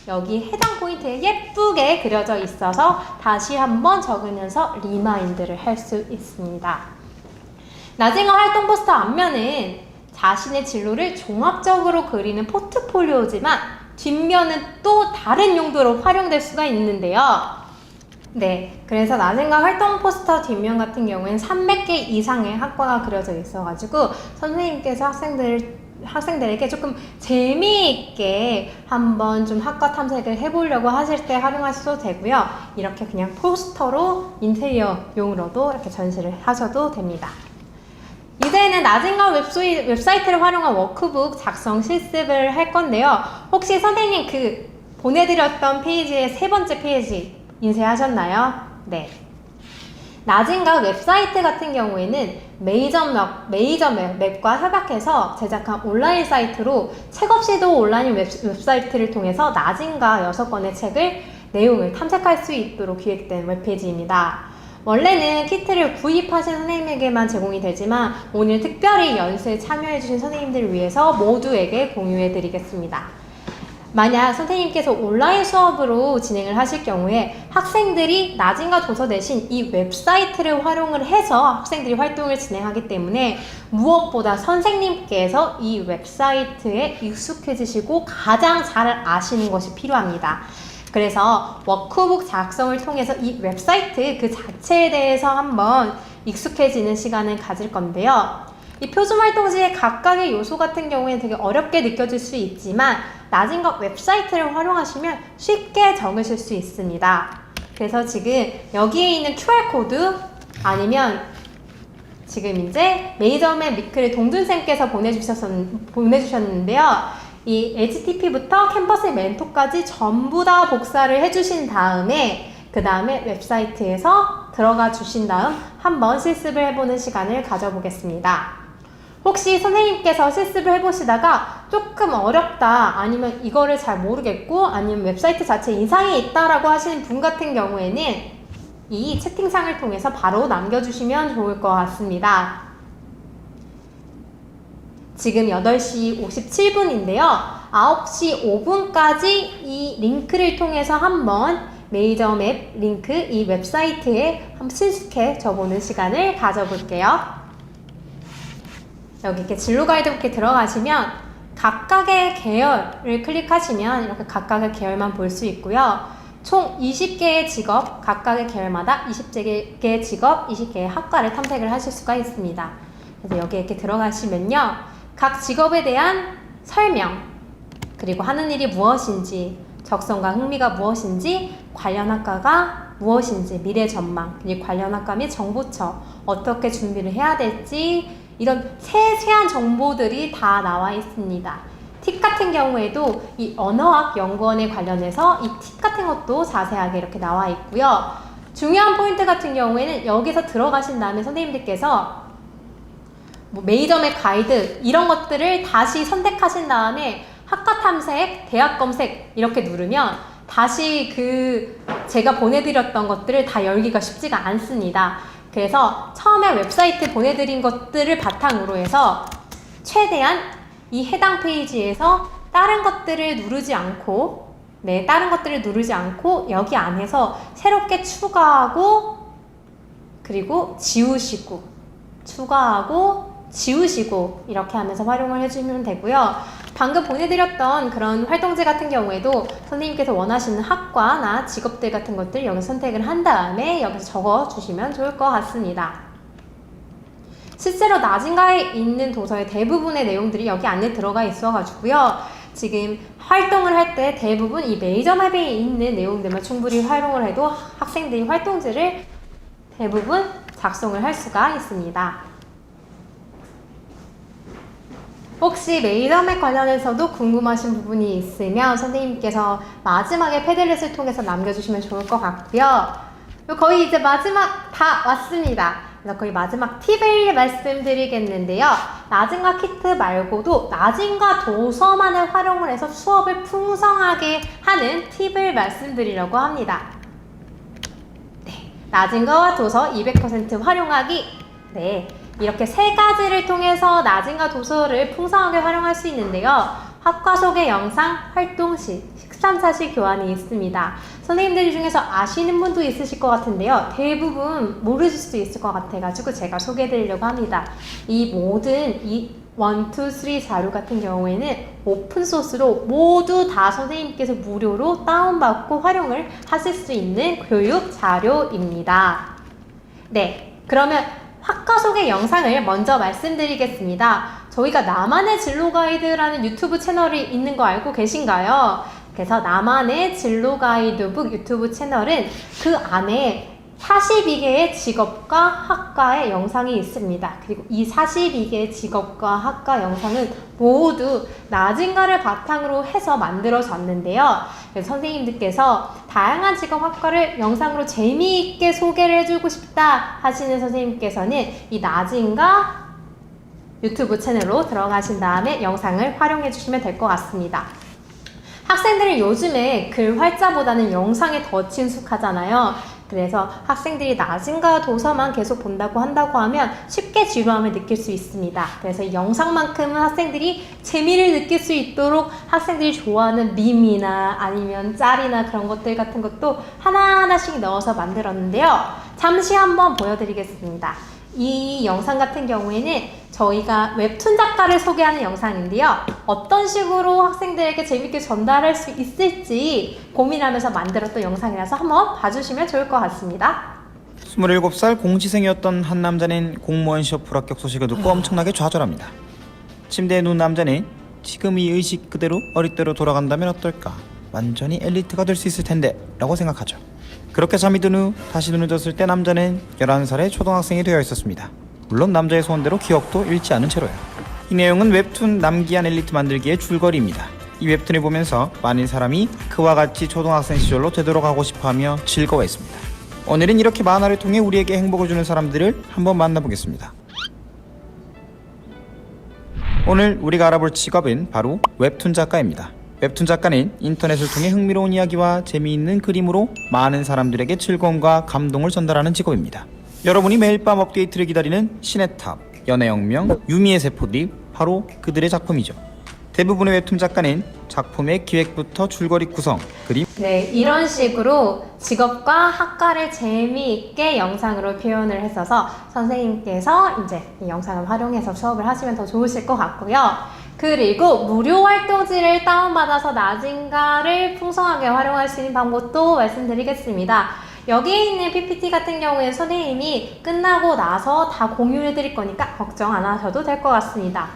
여기 해당 포인트에 예쁘게 그려져 있어서 다시 한번 적으면서 리마인드를 할 수 있습니다. 나진과 활동 포스터 앞면은 자신의 진로를 종합적으로 그리는 포트폴리오지만 뒷면은 또 다른 용도로 활용될 수가 있는데요. 네, 그래서 나진과 활동 포스터 뒷면 같은 경우에는 300개 이상의 학과가 그려져 있어가지고 선생님께서 학생들에게 조금 재미있게 한번 좀 학과 탐색을 해보려고 하실 때 활용하셔도 되고요. 이렇게 그냥 포스터로 인테리어용으로도 이렇게 전시를 하셔도 됩니다. 이제는 나진과 웹사이트를 활용한 워크북 작성 실습을 할 건데요. 혹시 선생님 보내드렸던 페이지의 3번째 페이지 인쇄하셨나요? 네. 나진과 웹사이트 같은 경우에는 메이저 맵과 협약해서 제작한 온라인 사이트로 책 없이도 온라인 웹사이트를 통해서 나진과 6권의 책을 내용을 탐색할 수 있도록 기획된 웹페이지입니다. 원래는 키트를 구입하신 선생님에게만 제공이 되지만 오늘 특별히 연수에 참여해주신 선생님들을 위해서 모두에게 공유해드리겠습니다. 만약 선생님께서 온라인 수업으로 진행을 하실 경우에 학생들이 나진과 도서 대신 이 웹사이트를 활용을 해서 학생들이 활동을 진행하기 때문에 무엇보다 선생님께서 이 웹사이트에 익숙해지시고 가장 잘 아시는 것이 필요합니다. 그래서 워크북 작성을 통해서 이 웹사이트 그 자체에 대해서 한번 익숙해지는 시간을 가질 건데요. 이 표준활동지의 각각의 요소 같은 경우에는 되게 어렵게 느껴질 수 있지만 나진과 웹사이트를 활용하시면 쉽게 적으실 수 있습니다. 그래서 지금 여기에 있는 QR코드 아니면 지금 이제 메이저맵 링크를 동준쌤께서 보내주셨는데요. 이 HTTP부터 캠퍼스 멘토까지 전부 다 복사를 해주신 다음에 그 다음에 웹사이트에서 들어가 주신 다음 한번 실습을 해보는 시간을 가져보겠습니다. 혹시 선생님께서 실습을 해보시다가 조금 어렵다 아니면 이거를 잘 모르겠고 아니면 웹사이트 자체에 이상이 있다라고 하시는 분 같은 경우에는 이 채팅창을 통해서 바로 남겨주시면 좋을 것 같습니다. 지금 8시 57분인데요. 9시 5분까지 이 링크를 통해서 한번 메이저맵 링크 이 웹사이트에 한번 친숙해져 보는 시간을 가져볼게요. 여기 이렇게 진로 가이드북에 들어가시면 각각의 계열을 클릭하시면 이렇게 각각의 계열만 볼 수 있고요. 총 20개의 직업, 각각의 계열마다 20개의 직업, 20개의 학과를 탐색을 하실 수가 있습니다. 그래서 여기 이렇게 들어가시면요. 각 직업에 대한 설명, 그리고 하는 일이 무엇인지, 적성과 흥미가 무엇인지, 관련 학과가 무엇인지, 미래 전망, 그리고 관련 학과 및 정보처, 어떻게 준비를 해야 될지, 이런 세세한 정보들이 다 나와 있습니다. 팁 같은 경우에도 이 언어학 연구원에 관련해서 이 팁 같은 것도 자세하게 이렇게 나와 있고요. 중요한 포인트 같은 경우에는 여기서 들어가신 다음에 선생님들께서 뭐 메이저맵 가이드 이런 것들을 다시 선택하신 다음에 학과 탐색, 대학 검색 이렇게 누르면 다시 그 제가 보내드렸던 것들을 다 열기가 쉽지가 않습니다. 그래서 처음에 웹사이트 보내드린 것들을 바탕으로 해서 최대한 이 해당 페이지에서 다른 것들을 누르지 않고 여기 안에서 새롭게 추가하고 그리고 지우시고 추가하고 지우시고 이렇게 하면서 활용을 해주시면 되고요. 방금 보내드렸던 그런 활동지 같은 경우에도 선생님께서 원하시는 학과나 직업들 같은 것들 여기서 선택을 한 다음에 여기서 적어주시면 좋을 것 같습니다. 실제로 나진가에 있는 도서의 대부분의 내용들이 여기 안에 들어가 있어가지고요. 지금 활동을 할 때 대부분 이 메이저맵에 있는 내용들만 충분히 활용을 해도 학생들이 활동지를 대부분 작성을 할 수가 있습니다. 혹시 메이저맵 관련해서도 궁금하신 부분이 있으면 선생님께서 마지막에 패들렛을 통해서 남겨주시면 좋을 것 같고요. 거의 이제 마지막 다 왔습니다. 그래서 거의 마지막 팁을 말씀드리겠는데요. 나진과 키트 말고도 나진과 도서만을 활용을 해서 수업을 풍성하게 하는 팁을 말씀드리려고 합니다. 네, 나진과 도서 200% 활용하기. 네. 이렇게 세 가지를 통해서 나진과 도서를 풍성하게 활용할 수 있는데요. 학과 소개 영상, 활동시, 식삼사시 교환이 있습니다. 선생님들 중에서 아시는 분도 있으실 것 같은데요. 대부분 모르실 수 있을 것 같아가지고 제가 소개해드리려고 합니다. 이 모든 이 1, 2, 3 자료 같은 경우에는 오픈소스로 모두 다 선생님께서 무료로 다운받고 활용을 하실 수 있는 교육 자료입니다. 네, 그러면 학과 소개 영상을 먼저 말씀드리겠습니다. 저희가 나만의 진로 가이드라는 유튜브 채널이 있는 거 알고 계신가요? 그래서 나만의 진로 가이드북 유튜브 채널은 그 안에 42개의 직업과 학과의 영상이 있습니다. 그리고 이 42개의 직업과 학과 영상은 모두 나진가를 바탕으로 해서 만들어졌는데요. 그래서 선생님들께서 다양한 직업 학과를 영상으로 재미있게 소개를 해주고 싶다 하시는 선생님께서는 이 나진가 유튜브 채널로 들어가신 다음에 영상을 활용해 주시면 될 것 같습니다. 학생들은 요즘에 글 활자보다는 영상에 더 친숙하잖아요. 그래서 학생들이 나진과 도서만 계속 본다고 한다고 하면 쉽게 지루함을 느낄 수 있습니다. 그래서 이 영상만큼은 학생들이 재미를 느낄 수 있도록 학생들이 좋아하는 밈이나 아니면 짤이나 그런 것들 같은 것도 하나하나씩 넣어서 만들었는데요. 잠시 한번 보여드리겠습니다. 이 영상 같은 경우에는 저희가 웹툰 작가를 소개하는 영상인데요. 어떤 식으로 학생들에게 재밌게 전달할 수 있을지 고민하면서 만들었던 영상이라서 한번 봐주시면 좋을 것 같습니다. 27살 공시생이었던 한 남자는 공무원 시험 불합격 소식을 듣고 엄청나게 좌절합니다. 침대에 누운 남자는 지금 이 의식 그대로 어릴 때로 돌아간다면 어떨까? 완전히 엘리트가 될 수 있을 텐데 라고 생각하죠. 그렇게 잠이 든 후 다시 눈을 떴을 때 남자는 11살의 초등학생이 되어 있었습니다. 물론 남자의 소원대로 기억도 잃지 않은 채로요. 이 내용은 웹툰 남기한 엘리트 만들기의 줄거리입니다. 이 웹툰을 보면서 많은 사람이 그와 같이 초등학생 시절로 되돌아가고 싶어하며 즐거워했습니다. 오늘은 이렇게 만화를 통해 우리에게 행복을 주는 사람들을 한번 만나보겠습니다. 오늘 우리가 알아볼 직업은 바로 웹툰 작가입니다. 웹툰 작가는 인터넷을 통해 흥미로운 이야기와 재미있는 그림으로 많은 사람들에게 즐거움과 감동을 전달하는 직업입니다. 여러분이 매일 밤 업데이트를 기다리는 신의 탑, 연애혁명, 유미의 세포들이 바로 그들의 작품이죠. 대부분의 웹툰 작가는 작품의 기획부터 줄거리 구성, 그림 네, 이런 식으로 직업과 학과를 재미있게 영상으로 표현을 했어서 선생님께서 이제 이 영상을 활용해서 수업을 하시면 더 좋으실 것 같고요. 그리고 무료 활동지를 다운받아서 나진가를 풍성하게 활용할 수 있는 방법도 말씀드리겠습니다. 여기에 있는 PPT 같은 경우에 선생님이 끝나고 나서 다 공유해 드릴 거니까 걱정 안 하셔도 될 것 같습니다.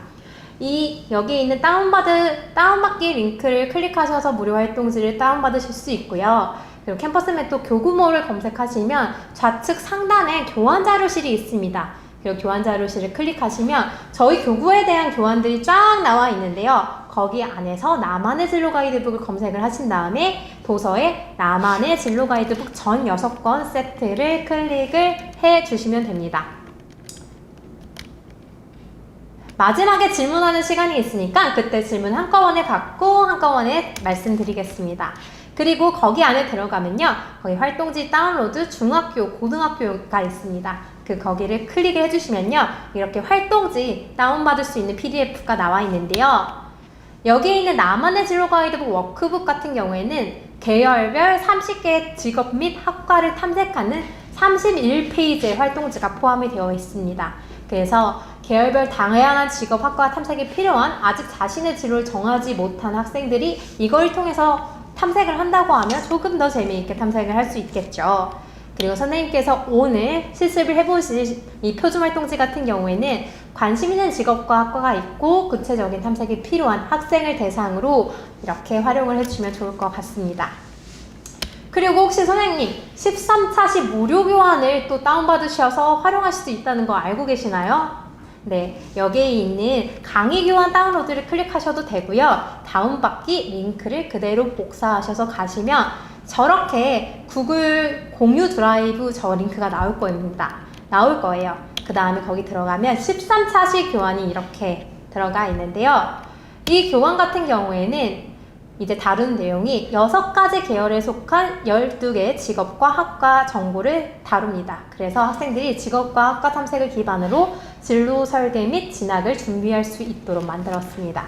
여기에 있는 다운받기 링크를 클릭하셔서 무료 활동지를 다운받으실 수 있고요. 그리고 캠퍼스 멘토 교구모를 검색하시면 좌측 상단에 교환 자료실이 있습니다. 그리고 교환 자료실을 클릭하시면 저희 교구에 대한 교환들이 쫙 나와 있는데요. 거기 안에서 나만의 진로 가이드북을 검색을 하신 다음에 도서에 나만의 진로 가이드북 전 6권 세트를 클릭을 해 주시면 됩니다. 마지막에 질문하는 시간이 있으니까 그때 질문 한꺼번에 받고 한꺼번에 말씀드리겠습니다. 그리고 거기 안에 들어가면요. 거기 활동지 다운로드 중학교, 고등학교가 있습니다. 거기를 클릭을 해주시면요. 이렇게 활동지 다운받을 수 있는 PDF가 나와 있는데요. 여기에 있는 나만의 진로 가이드북 워크북 같은 경우에는 계열별 30개의 직업 및 학과를 탐색하는 31페이지의 활동지가 포함이 되어 있습니다. 그래서 계열별 다양한 직업 학과 탐색이 필요한 아직 자신의 진로를 정하지 못한 학생들이 이걸 통해서 탐색을 한다고 하면 조금 더 재미있게 탐색을 할 수 있겠죠. 그리고 선생님께서 오늘 실습을 해보실 이 표준 활동지 같은 경우에는 관심 있는 직업과 학과가 있고 구체적인 탐색이 필요한 학생을 대상으로 이렇게 활용을 해주시면 좋을 것 같습니다. 그리고 혹시 선생님 13차시 무료 교환을 또 다운받으셔서 활용하실 수 있다는 거 알고 계시나요? 네, 여기에 있는 강의 교환 다운로드를 클릭하셔도 되고요. 다운받기 링크를 그대로 복사하셔서 가시면 저렇게 구글 공유 드라이브 저 링크가 나올 거예요. 그 다음에 거기 들어가면 13차시 교환이 이렇게 들어가 있는데요. 이 교환 같은 경우에는 이제 다룬 내용이 6가지 계열에 속한 12개의 직업과 학과 정보를 다룹니다. 그래서 학생들이 직업과 학과 탐색을 기반으로 진로 설계 및 진학을 준비할 수 있도록 만들었습니다.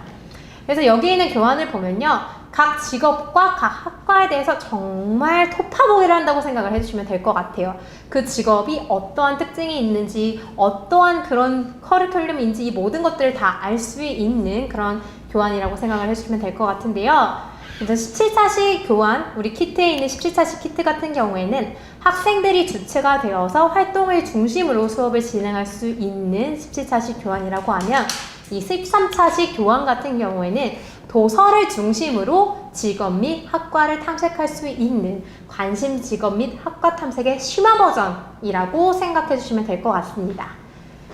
그래서 여기 있는 교환을 보면요. 각 직업과 각 학과에 대해서 정말 토파보기를 한다고 생각을 해주시면 될 것 같아요. 그 직업이 어떠한 특징이 있는지, 어떠한 그런 커리큘럼인지 이 모든 것들을 다 알 수 있는 그런 교환이라고 생각을 해주시면 될 것 같은데요. 이제 17차시 교환, 우리 키트에 있는 17차시 키트 같은 경우에는 학생들이 주체가 되어서 활동을 중심으로 수업을 진행할 수 있는 17차시 교환이라고 하면 이 13차시 교환 같은 경우에는 도서를 중심으로 직업 및 학과를 탐색할 수 있는 관심 직업 및 학과 탐색의 심화 버전이라고 생각해 주시면 될 것 같습니다.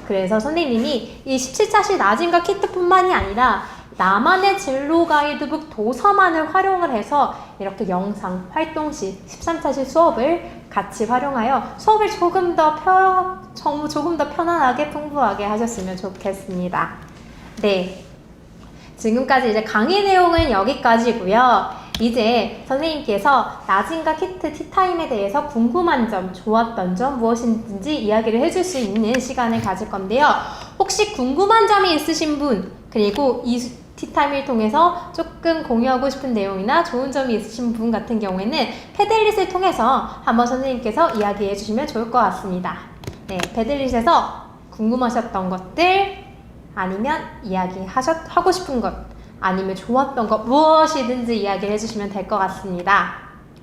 그래서 선생님이 이 17차시 나진과 키트뿐만이 아니라 나만의 진로 가이드북 도서만을 활용을 해서 이렇게 영상, 활동시, 13차시 수업을 같이 활용하여 수업을 조금 더 편안하게 풍부하게 하셨으면 좋겠습니다. 네. 지금까지 이제 강의 내용은 여기까지고요. 이제 선생님께서 나진과 키트 티타임에 대해서 궁금한 점, 좋았던 점 무엇인지 이야기를 해줄 수 있는 시간을 가질 건데요. 혹시 궁금한 점이 있으신 분, 그리고 이 티타임을 통해서 조금 공유하고 싶은 내용이나 좋은 점이 있으신 분 같은 경우에는 패들릿을 통해서 한번 선생님께서 이야기해 주시면 좋을 것 같습니다. 네, 패들릿에서 궁금하셨던 것들, 아니면 하고 싶은 것, 아니면 좋았던 것 무엇이든지 이야기를 해주시면 될 것 같습니다.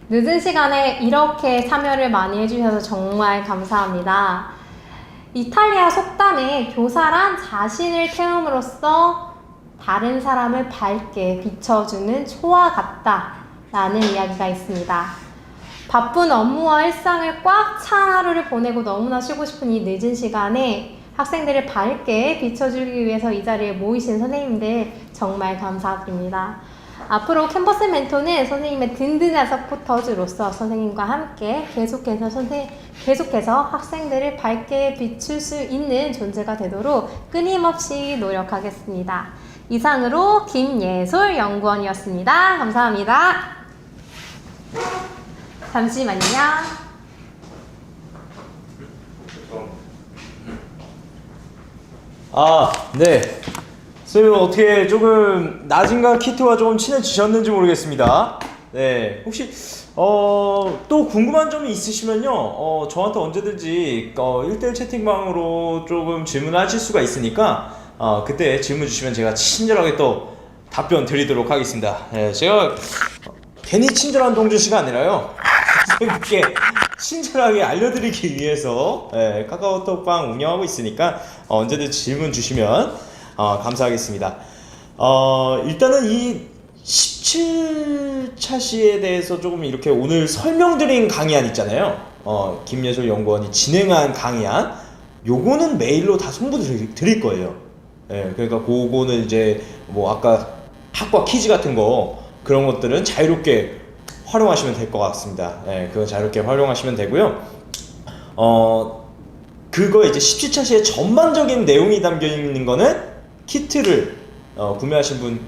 늦은 시간에 이렇게 참여를 많이 해주셔서 정말 감사합니다. 이탈리아 속담에 교사란 자신을 태움으로써 다른 사람을 밝게 비춰주는 초와 같다 라는 이야기가 있습니다. 바쁜 업무와 일상을 꽉 찬 하루를 보내고 너무나 쉬고 싶은 이 늦은 시간에 학생들을 밝게 비춰주기 위해서 이 자리에 모이신 선생님들 정말 감사드립니다. 앞으로 캠퍼스 멘토는 선생님의 든든한 서포터즈로서 선생님과 함께 계속해서 학생들을 밝게 비출 수 있는 존재가 되도록 끊임없이 노력하겠습니다. 이상으로 김예솔 연구원이었습니다. 감사합니다. 잠시만요. 네. 선생님 어떻게 조금 나진과 키트와 조금 친해지셨는지 모르겠습니다. 네. 혹시 또 궁금한 점이 있으시면요. 저한테 언제든지 1대1 채팅방으로 조금 질문하실 수가 있으니까 그때 질문 주시면 제가 친절하게 또 답변 드리도록 하겠습니다. 네, 제가 괜히 친절한 동준씨가 아니라요. 선생님께 친절하게 알려드리기 위해서 카카오톡방 운영하고 있으니까 언제든 질문 주시면 감사하겠습니다. 일단은 이 17차시에 대해서 조금 이렇게 오늘 설명드린 강의안 있잖아요. 김예솔 연구원이 진행한 강의안, 요거는 메일로 다 송부 드릴 거예요. 그러니까 그거는 이제 뭐 아까 학과 퀴즈 같은 거 그런 것들은 자유롭게 활용하시면 될 것 같습니다. 그거 자유롭게 활용하시면 되고요. 그거 이제 17차시의 전반적인 내용이 담겨 있는 거는 키트를 구매하신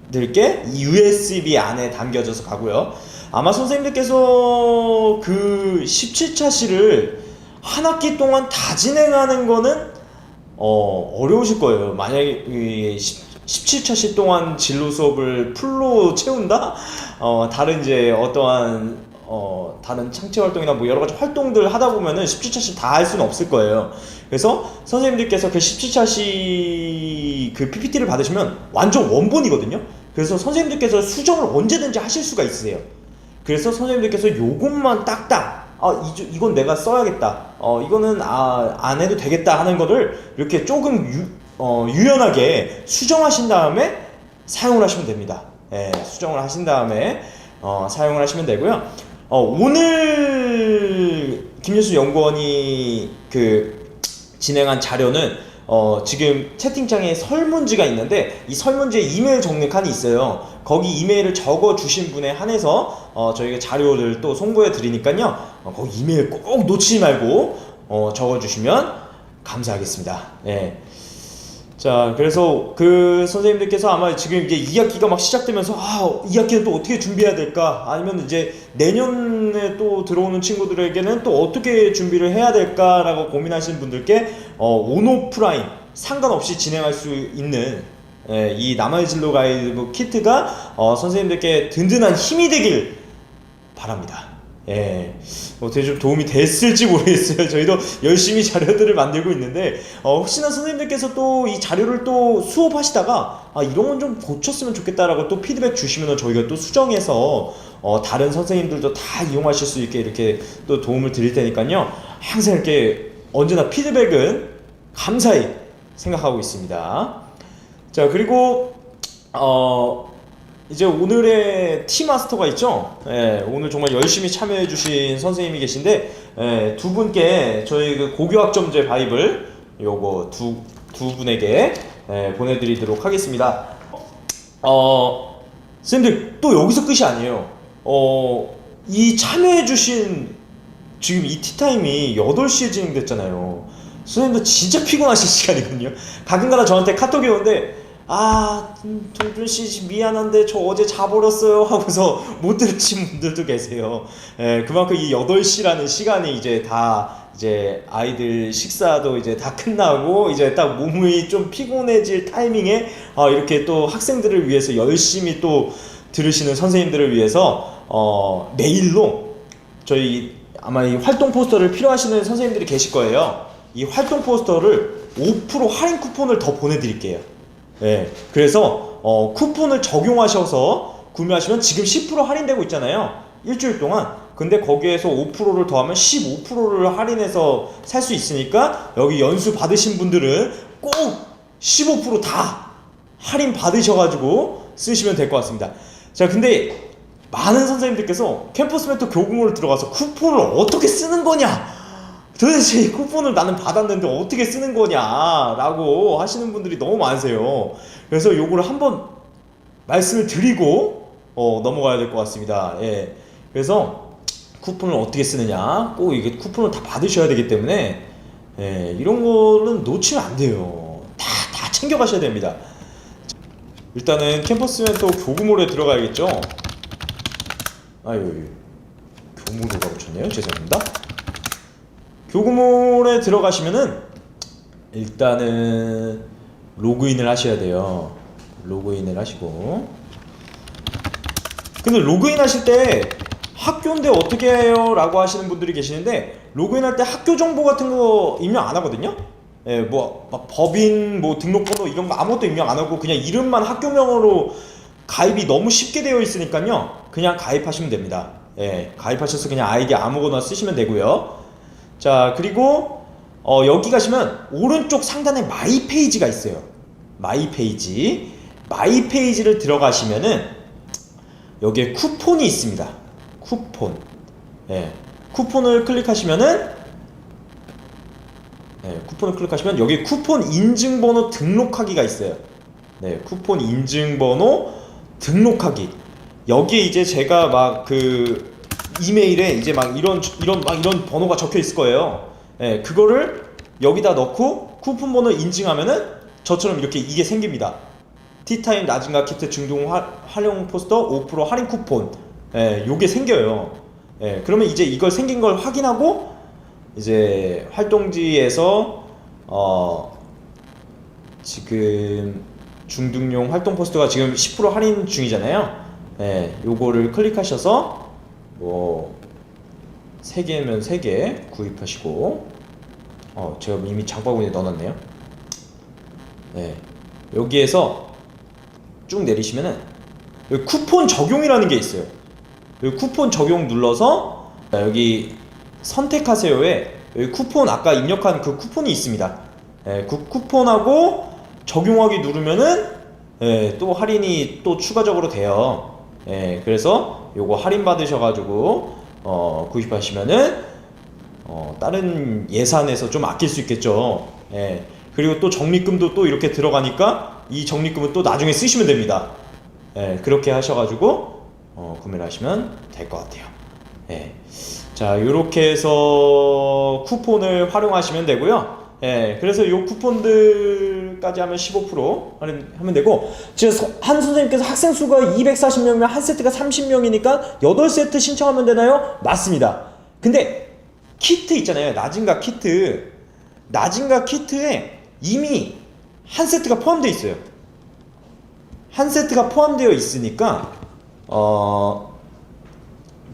분들께 USB 안에 담겨져서 가고요. 아마 선생님들께서 그 17차시를 한 학기 동안 다 진행하는 거는 어려우실 거예요. 만약에 17차시 동안 진로 수업을 풀로 채운다? 다른 이제 어떠한 다른 창체 활동이나 뭐 여러 가지 활동들 하다 보면은 17차시 다 할 수는 없을 거예요. 그래서 선생님들께서 그 17차시 그 PPT를 받으시면 완전 원본이거든요. 그래서 선생님들께서 수정을 언제든지 하실 수가 있으세요. 그래서 선생님들께서 요것만 딱딱 이건 내가 써야겠다, 이거는 안 해도 되겠다 하는 거를 이렇게 조금 유연하게 수정하신 다음에 사용을 하시면 됩니다. 수정을 하신 다음에 사용을 하시면 되고요. 오늘 김예솔 연구원이 진행한 자료는 지금 채팅창에 설문지가 있는데 이 설문지에 이메일 정리칸이 있어요. 거기 이메일을 적어 주신 분에 한해서 저희가 자료를 또 송부해 드리니까요. 거기 이메일 꼭 놓치지 말고 적어 주시면 감사하겠습니다. 자, 그래서 그 선생님들께서 아마 지금 이제 2학기가 막 시작되면서 2학기는 또 어떻게 준비해야 될까? 아니면 이제 내년에 또 들어오는 친구들에게는 또 어떻게 준비를 해야 될까라고 고민하시는 분들께 온오프라인 상관없이 진행할 수 있는 이 나만의 진로 가이드북 키트가 선생님들께 든든한 힘이 되길 바랍니다. 어떻게 좀 도움이 됐을지 모르겠어요. 저희도 열심히 자료들을 만들고 있는데 혹시나 선생님들께서 또 이 자료를 또 수업하시다가 이런 건 좀 고쳤으면 좋겠다라고 또 피드백 주시면 저희가 또 수정해서 다른 선생님들도 다 이용하실 수 있게 이렇게 또 도움을 드릴 테니까요. 항상 이렇게 언제나 피드백은 감사히 생각하고 있습니다. 자, 그리고 이제 오늘의 티마스터가 있죠. 오늘 정말 열심히 참여해주신 선생님이 계신데 두 분께 저희 그 고교학점제 바이블 요거 두 분에게 보내드리도록 하겠습니다. 선생님들 또 여기서 끝이 아니에요. 이 참여해주신 지금 이 티타임이 8시에 진행됐잖아요. 선생님들 진짜 피곤하실 시간이거든요. 가끔가다 저한테 카톡이 오는데 동준씨 미안한데 저 어제 자버렸어요 하고서 못 들으신 분들도 계세요. 그만큼 이 8시라는 시간이 이제 다 이제 아이들 식사도 이제 다 끝나고 이제 딱 몸이 좀 피곤해질 타이밍에 이렇게 또 학생들을 위해서 열심히 또 들으시는 선생님들을 위해서 내일로 저희 아마 이 활동 포스터를 필요하시는 선생님들이 계실 거예요. 이 활동 포스터를 5% 할인 쿠폰을 더 보내드릴게요. 그래서 쿠폰을 적용하셔서 구매하시면 지금 10% 할인되고 있잖아요. 일주일 동안. 근데 거기에서 5%를 더하면 15%를 할인해서 살 수 있으니까 여기 연수 받으신 분들은 꼭 15%다 할인 받으셔가지고 쓰시면 될 것 같습니다. 자, 근데 많은 선생님들께서 캠퍼스 멘토 교구모를 들어가서 쿠폰을 어떻게 쓰는 거냐, 도대체 이 쿠폰을 나는 받았는데 어떻게 쓰는 거냐 라고 하시는 분들이 너무 많으세요. 그래서 요거를 한번 말씀을 드리고 넘어가야 될 것 같습니다. 그래서 쿠폰을 어떻게 쓰느냐, 꼭 이게 쿠폰을 다 받으셔야 되기 때문에 이런 거는 놓치면 안 돼요. 다 챙겨 가셔야 됩니다. 일단은 캠퍼스 멘토 교구몰에 들어가야겠죠. 교구몰로 가보셨네요. 죄송합니다. 교구몰에 들어가시면은 일단은 로그인을 하셔야 돼요. 로그인을 하시고, 근데 로그인 하실 때 학교인데 어떻게 해요? 라고 하시는 분들이 계시는데, 로그인할 때 학교 정보 같은 거 입력 안 하거든요. 막 법인 등록번호 이런 거 아무것도 입력 안 하고 그냥 이름만 학교명으로 가입이 너무 쉽게 되어 있으니까요, 그냥 가입하시면 됩니다. 가입하셔서 그냥 아이디 아무거나 쓰시면 되고요. 자, 그리고 여기 가시면 오른쪽 상단에 마이 페이지가 있어요. 마이 페이지를 들어가시면은 여기에 쿠폰이 있습니다. 쿠폰. 쿠폰을 클릭하시면은 여기 쿠폰 인증번호 등록하기가 있어요. 쿠폰 인증번호 등록하기. 여기에 이제 제가 막 그 이메일에 이제 막 이런 번호가 적혀 있을 거예요. 그거를 여기다 넣고 쿠폰 번호 인증하면은 저처럼 이렇게 이게 생깁니다. 티타임 나진과 키트 중동 활용 포스터 5% 할인 쿠폰. 요게 생겨요. 그러면 이제 이걸 생긴 걸 확인하고 이제 활동지에서 지금 중등용 활동 포스터가 지금 10% 할인 중이잖아요. 요거를 클릭하셔서 뭐 3개면 3개 구입하시고, 제가 이미 장바구니에 넣어놨네요. 여기에서 쭉 내리시면은 여기 쿠폰 적용이라는 게 있어요. 여기 쿠폰 적용 눌러서 여기 선택하세요에 여기 쿠폰 아까 입력한 그 쿠폰이 있습니다. 그 쿠폰하고 적용하기 누르면은 또 할인이 또 추가적으로 돼요. 그래서 요거 할인 받으셔가지고 구입하시면은 다른 예산에서 좀 아낄 수 있겠죠. 그리고 또 적립금도 또 이렇게 들어가니까 이 적립금은 또 나중에 쓰시면 됩니다. 그렇게 하셔가지고 구매를 하시면 될 것 같아요. 자, 요렇게 해서 쿠폰을 활용하시면 되고요. 그래서 요 쿠폰들까지 하면 15% 할인하면 되고, 지금 한 선생님께서 학생 수가 240명이면 한 세트가 30명이니까 8세트 신청하면 되나요? 맞습니다. 근데 키트 있잖아요. 나진과 키트. 나진과 키트에 이미 한 세트가 포함되어 있어요. 한 세트가 포함되어 있으니까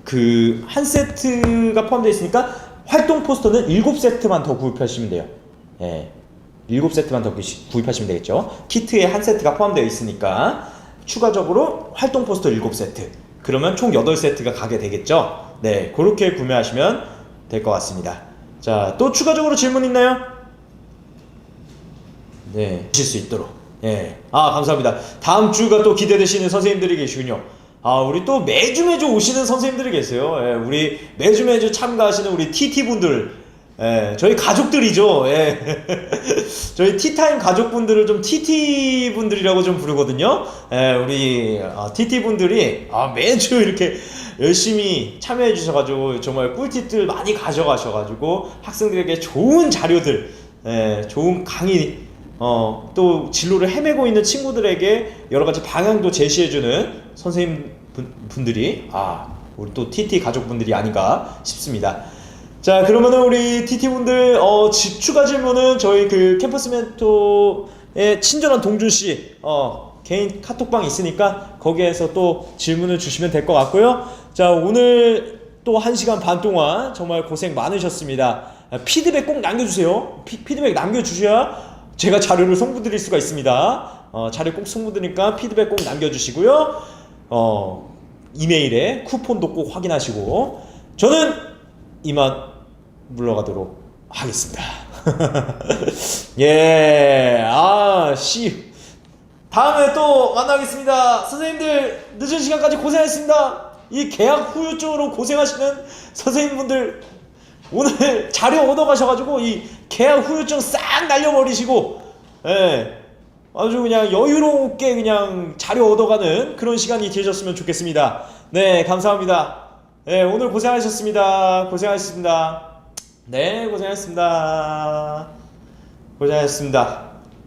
그 한 세트가 포함되어 있으니까 활동 포스터는 7세트만 더 구입하시면 돼요. 7세트만 더 구입하시면 되겠죠. 키트에 한 세트가 포함되어 있으니까 추가적으로 활동 포스터 7세트, 그러면 총 8세트가 가게 되겠죠. 그렇게 구매하시면 될 것 같습니다. 자, 또 추가적으로 질문 있나요? 하실 수 있도록. 감사합니다. 다음 주가 또 기대되시는 선생님들이 계시군요. 우리 또 매주 오시는 선생님들이 계세요. 우리 매주 참가하시는 우리 TT분들, 저희 가족들이죠. 저희 티타임 가족분들을 좀 TT분들이라고 좀 부르거든요. 우리 TT분들이 매주 이렇게 열심히 참여해 주셔가지고 정말 꿀팁들 많이 가져가셔가지고 학생들에게 좋은 자료들, 좋은 강의 또 진로를 헤매고 있는 친구들에게 여러 가지 방향도 제시해주는 선생님 분들이 우리 또 TT 가족분들이 아닌가 싶습니다. 자, 그러면은 우리 TT 분들 추가 질문은 저희 그 캠퍼스 멘토의 친절한 동준 씨 개인 카톡방 있으니까 거기에서 또 질문을 주시면 될 것 같고요. 자, 오늘 또 1시간 반 동안 정말 고생 많으셨습니다. 피드백 꼭 남겨주세요. 피드백 남겨주셔야 제가 자료를 송부드릴 수가 있습니다. 자료 꼭 송부드리니까 피드백 꼭 남겨주시고요. 이메일에 쿠폰도 꼭 확인하시고 저는 이만 물러가도록 하겠습니다. 예, 다음에 또 만나겠습니다. 선생님들 늦은 시간까지 고생하셨습니다. 이 계약 후유증으로 고생하시는 선생님분들 오늘 자료 얻어가셔가지고 이 계약 후유증 싹 날려버리시고 아주 그냥 여유롭게 그냥 자료 얻어가는 그런 시간이 되셨으면 좋겠습니다. 네, 감사합니다. 네, 오늘 고생하셨습니다. 고생하셨습니다. 네, 고생하셨습니다. 고생하셨습니다.